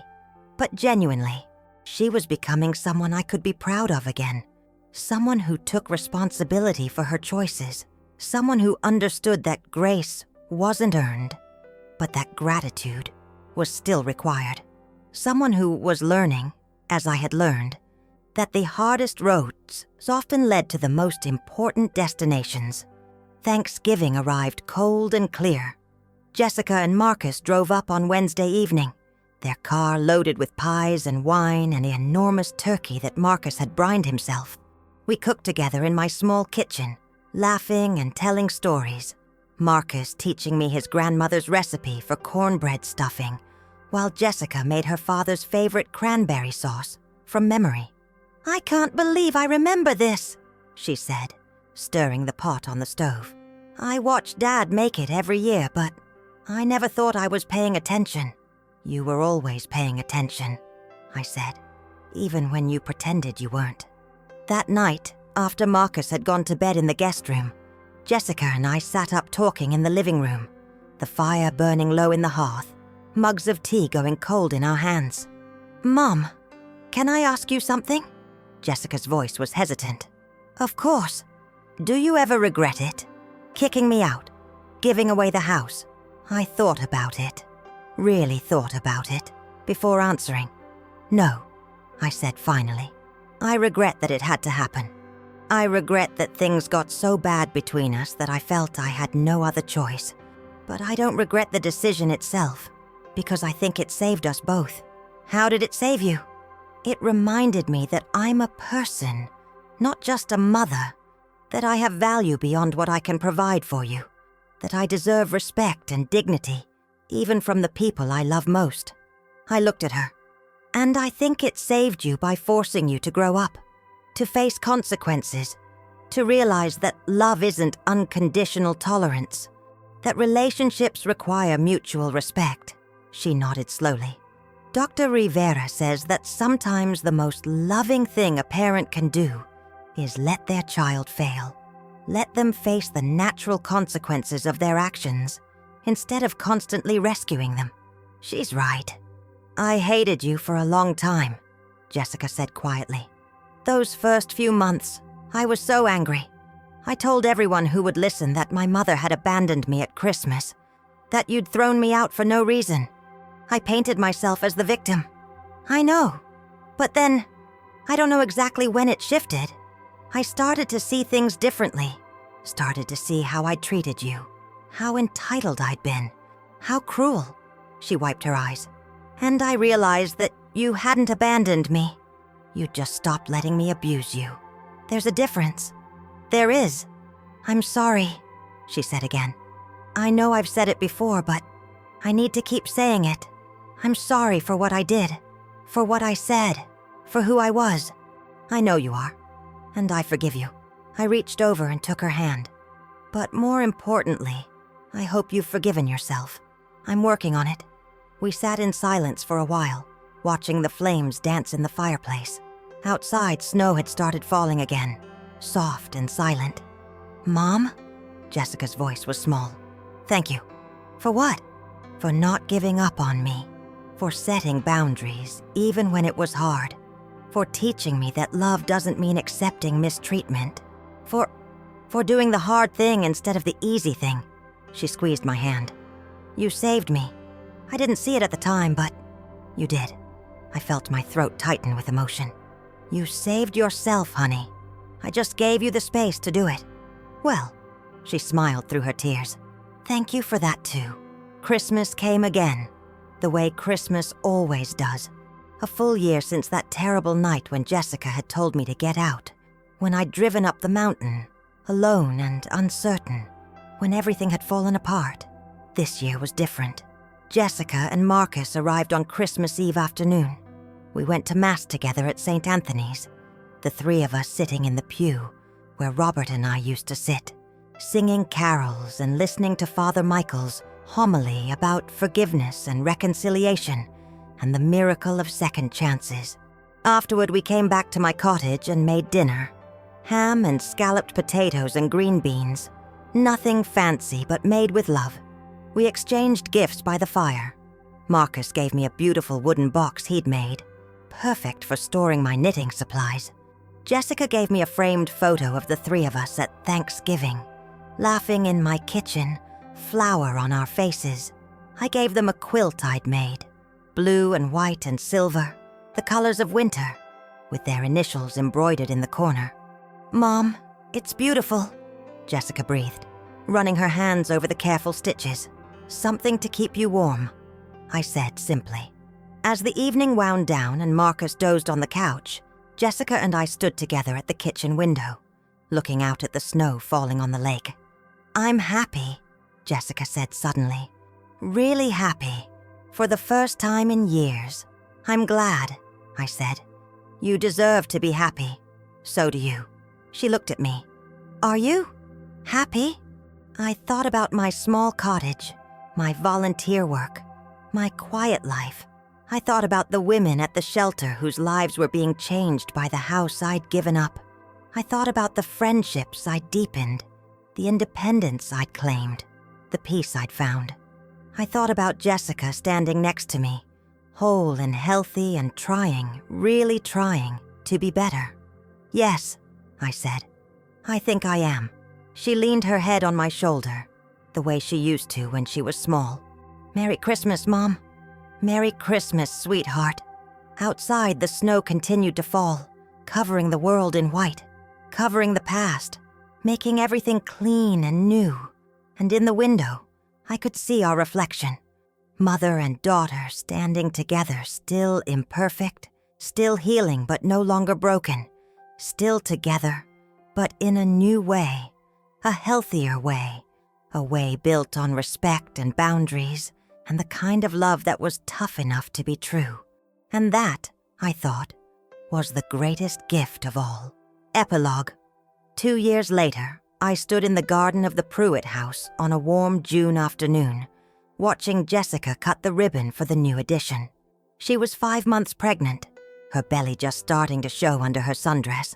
but genuinely. She was becoming someone I could be proud of again. Someone who took responsibility for her choices. Someone who understood that grace wasn't earned, but that gratitude was still required. Someone who was learning, as I had learned, that the hardest roads often led to the most important destinations. Thanksgiving arrived cold and clear. Jessica and Marcus drove up on Wednesday evening, their car loaded with pies and wine and the enormous turkey that Marcus had brined himself. We cooked together in my small kitchen, laughing and telling stories. Marcus teaching me his grandmother's recipe for cornbread stuffing, while Jessica made her father's favorite cranberry sauce from memory. I can't believe I remember this, she said, stirring the pot on the stove. I watched Dad make it every year, but I never thought I was paying attention. You were always paying attention, I said, even when you pretended you weren't. That night, after Marcus had gone to bed in the guest room, Jessica and I sat up talking in the living room, the fire burning low in the hearth, mugs of tea going cold in our hands. Mom, can I ask you something? Jessica's voice was hesitant. Of course. Do you ever regret it? Kicking me out? Giving away the house? I thought about it. Really thought about it. before answering. "No," I said finally. "I regret that it had to happen. I regret that things got so bad between us that I felt I had no other choice. But I don't regret the decision itself, because I think it saved us both." "How did it save you?" "It reminded me that I'm a person, not just a mother, that I have value beyond what I can provide for you, that I deserve respect and dignity, even from the people I love most." I looked at her. "And I think it saved you by forcing you to grow up, to face consequences, to realize that love isn't unconditional tolerance, that relationships require mutual respect." She nodded slowly. "Dr. Rivera says that sometimes the most loving thing a parent can do is let their child fail. Let them face the natural consequences of their actions instead of constantly rescuing them." She's right. "I hated you for a long time," Jessica said quietly. "Those first few months, I was so angry. I told everyone who would listen that my mother had abandoned me at Christmas, that you'd thrown me out for no reason. I painted myself as the victim. I know. But then, I don't know exactly when it shifted. I started to see things differently, started to see how I'd treated you, how entitled I'd been, how cruel." She wiped her eyes. "And I realized that you hadn't abandoned me. You just stopped letting me abuse you. There's a difference." "There is. I'm sorry," she said again. "I know I've said it before, but I need to keep saying it. I'm sorry for what I did, for what I said, for who I was. I know you are, and I forgive you." I reached over and took her hand. "But more importantly, I hope you've forgiven yourself. I'm working on it." We sat in silence for a while, watching the flames dance in the fireplace. Outside, snow had started falling again, soft and silent. "Mom?" Jessica's voice was small. "Thank you." "For what?" "For not giving up on me. For setting boundaries, even when it was hard. For teaching me that love doesn't mean accepting mistreatment. For doing the hard thing instead of the easy thing." She squeezed my hand. "You saved me. I didn't see it at the time, but you did." I felt my throat tighten with emotion. "You saved yourself, honey. I just gave you the space to do it." "Well," she smiled through her tears. "Thank you for that too. Christmas came again, the way Christmas always does. A full year since that terrible night when Jessica had told me to get out, when I'd driven up the mountain, alone and uncertain, when everything had fallen apart. This year was different. Jessica and Marcus arrived on Christmas Eve afternoon. We went to Mass together at St. Anthony's, the three of us sitting in the pew where Robert and I used to sit, singing carols and listening to Father Michael's homily about forgiveness and reconciliation and the miracle of second chances. Afterward, we came back to my cottage and made dinner. Ham and scalloped potatoes and green beans. Nothing fancy, but made with love. We exchanged gifts by the fire. Marcus gave me a beautiful wooden box he'd made, perfect for storing my knitting supplies. Jessica gave me a framed photo of the three of us at Thanksgiving, laughing in my kitchen, flour on our faces. I gave them a quilt I'd made, blue and white and silver, the colors of winter, with their initials embroidered in the corner. "Mom, it's beautiful," Jessica breathed, running her hands over the careful stitches. "Something to keep you warm," I said simply. As the evening wound down and Marcus dozed on the couch, Jessica and I stood together at the kitchen window, looking out at the snow falling on the lake. "I'm happy," Jessica said suddenly. "Really happy. For the first time in years. I'm glad," I said. "You deserve to be happy. So do you." She looked at me. "Are you? Happy?" I thought about my small cottage, my volunteer work, my quiet life. I thought about the women at the shelter whose lives were being changed by the house I'd given up. I thought about the friendships I'd deepened, the independence I'd claimed, the peace I'd found. I thought about Jessica standing next to me, whole and healthy and trying, really trying, to be better. "Yes," I said. "I think I am." She leaned her head on my shoulder, the way she used to when she was small. "Merry Christmas, Mom." Merry Christmas, sweetheart. Outside, the snow continued to fall, covering the world in white, covering the past, making everything clean and new. And in the window, I could see our reflection. Mother and daughter standing together, still imperfect, still healing but no longer broken, still together, but in a new way, a healthier way, a way built on respect and boundaries and the kind of love that was tough enough to be true. And that, I thought, was the greatest gift of all. Epilogue. 2 years later, I stood in the garden of the Pruitt house on a warm June afternoon, watching Jessica cut the ribbon for the new edition. She was 5 months pregnant, her belly just starting to show under her sundress.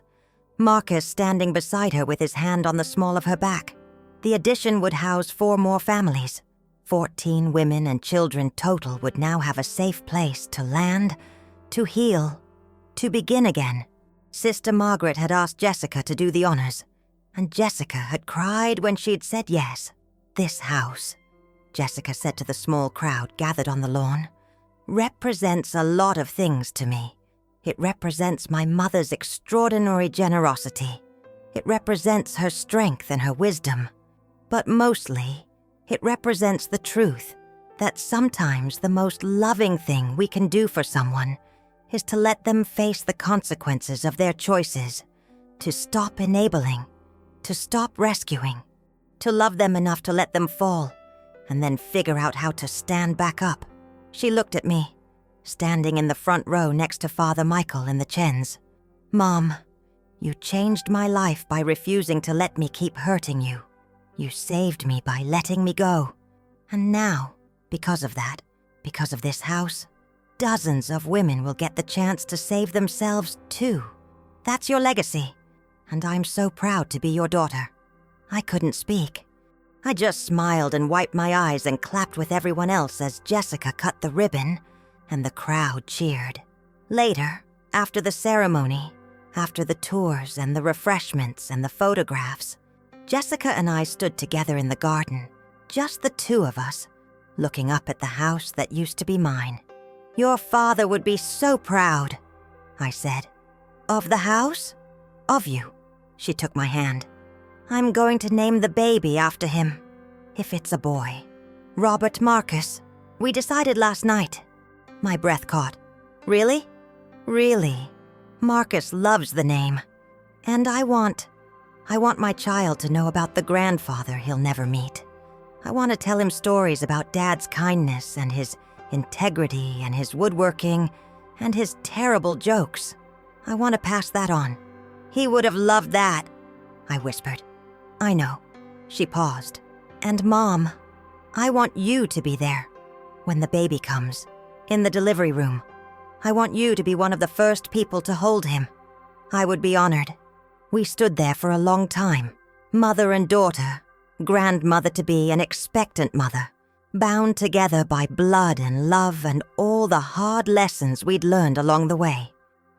Marcus standing beside her with his hand on the small of her back. The edition would house 4 more families. 14 women and children total would now have a safe place to land, to heal, to begin again. Sister Margaret had asked Jessica to do the honors, and Jessica had cried when she'd said yes. This house, Jessica said to the small crowd gathered on the lawn, represents a lot of things to me. It represents my mother's extraordinary generosity. It represents her strength and her wisdom. But mostly, it represents the truth that sometimes the most loving thing we can do for someone is to let them face the consequences of their choices, to stop enabling, to stop rescuing, to love them enough to let them fall, and then figure out how to stand back up. She looked at me, standing in the front row next to Father Michael in the Chens. Mom, you changed my life by refusing to let me keep hurting you. You saved me by letting me go. And now, because of that, because of this house, dozens of women will get the chance to save themselves too. That's your legacy, and I'm so proud to be your daughter. I couldn't speak. I just smiled and wiped my eyes and clapped with everyone else as Jessica cut the ribbon, and the crowd cheered. Later, after the ceremony, after the tours and the refreshments and the photographs, Jessica and I stood together in the garden, just the 2 of us, looking up at the house that used to be mine. Your father would be so proud, I said. Of the house? Of you. She took my hand. I'm going to name the baby after him, if it's a boy. Robert Marcus. We decided last night. My breath caught. Really? Really. Marcus loves the name. And I want my child to know about the grandfather he'll never meet. I want to tell him stories about Dad's kindness and his integrity and his woodworking and his terrible jokes. I want to pass that on. He would have loved that, I whispered. I know. She paused. And Mom, I want you to be there when the baby comes, in the delivery room. I want you to be one of the first people to hold him. I would be honored. We stood there for a long time, mother and daughter, grandmother-to-be and expectant mother, bound together by blood and love and all the hard lessons we'd learned along the way.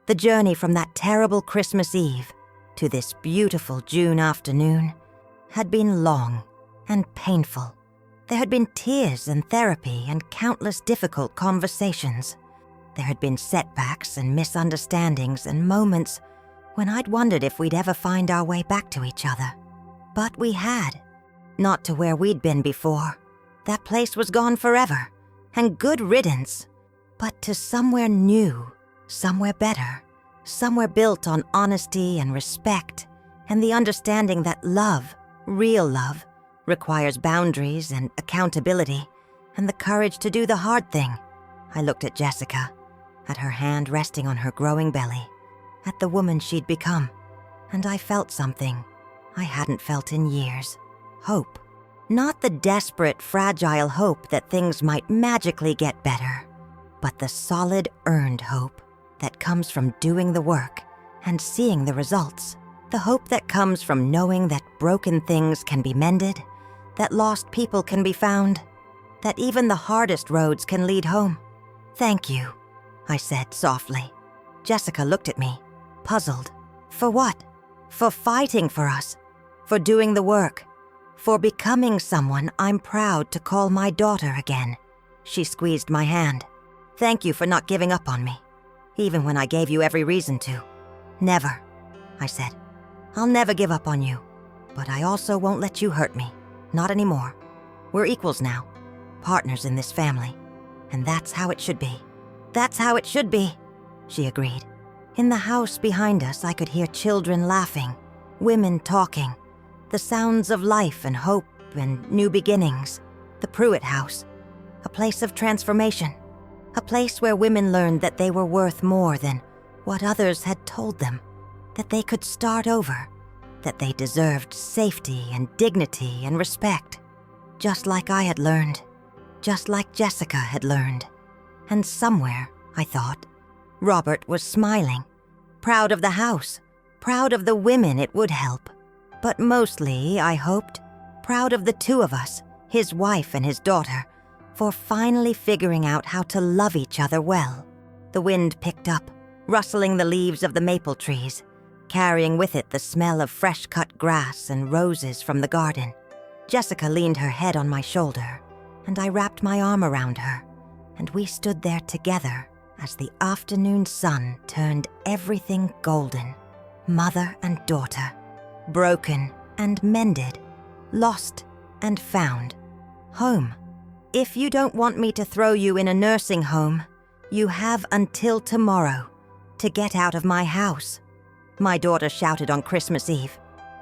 The journey from that terrible Christmas Eve to this beautiful June afternoon had been long and painful. There had been tears and therapy and countless difficult conversations. There had been setbacks and misunderstandings and moments when I'd wondered if we'd ever find our way back to each other. But we had. Not to where we'd been before. That place was gone forever, and good riddance. But to somewhere new, somewhere better, somewhere built on honesty and respect, and the understanding that love, real love, requires boundaries and accountability, and the courage to do the hard thing. I looked at Jessica, at her hand resting on her growing belly, at the woman she'd become, and I felt something I hadn't felt in years. Hope. Not the desperate, fragile hope that things might magically get better, but the solid, earned hope that comes from doing the work and seeing the results. The hope that comes from knowing that broken things can be mended, that lost people can be found, that even the hardest roads can lead home. Thank you, I said softly. Jessica looked at me, puzzled. For what? For fighting for us, for doing the work, for becoming someone I'm proud to call my daughter again. She squeezed my hand. Thank you for not giving up on me, even when I gave you every reason to. Never, I said. I'll never give up on you, but I also won't let you hurt me. Not anymore. We're equals now, partners in this family, and that's how it should be. That's how it should be, she agreed. In the house behind us, I could hear children laughing, women talking, the sounds of life and hope and new beginnings. The Pruitt house, a place of transformation, a place where women learned that they were worth more than what others had told them, that they could start over, that they deserved safety and dignity and respect, just like I had learned, just like Jessica had learned. And somewhere, I thought, Robert was smiling, proud of the house, proud of the women it would help, but mostly, I hoped, proud of the two of us, his wife and his daughter, for finally figuring out how to love each other well. The wind picked up, rustling the leaves of the maple trees, carrying with it the smell of fresh-cut grass and roses from the garden. Jessica leaned her head on my shoulder, and I wrapped my arm around her, and we stood there together as the afternoon sun turned everything golden. Mother and daughter, broken and mended, lost and found. Home. If you don't want me to throw you in a nursing home, you have until tomorrow to get out of my house, my daughter shouted on Christmas Eve.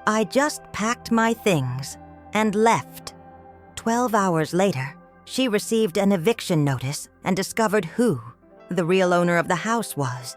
I just packed my things and left. 12 hours later, she received an eviction notice and discovered who the real owner of the house was.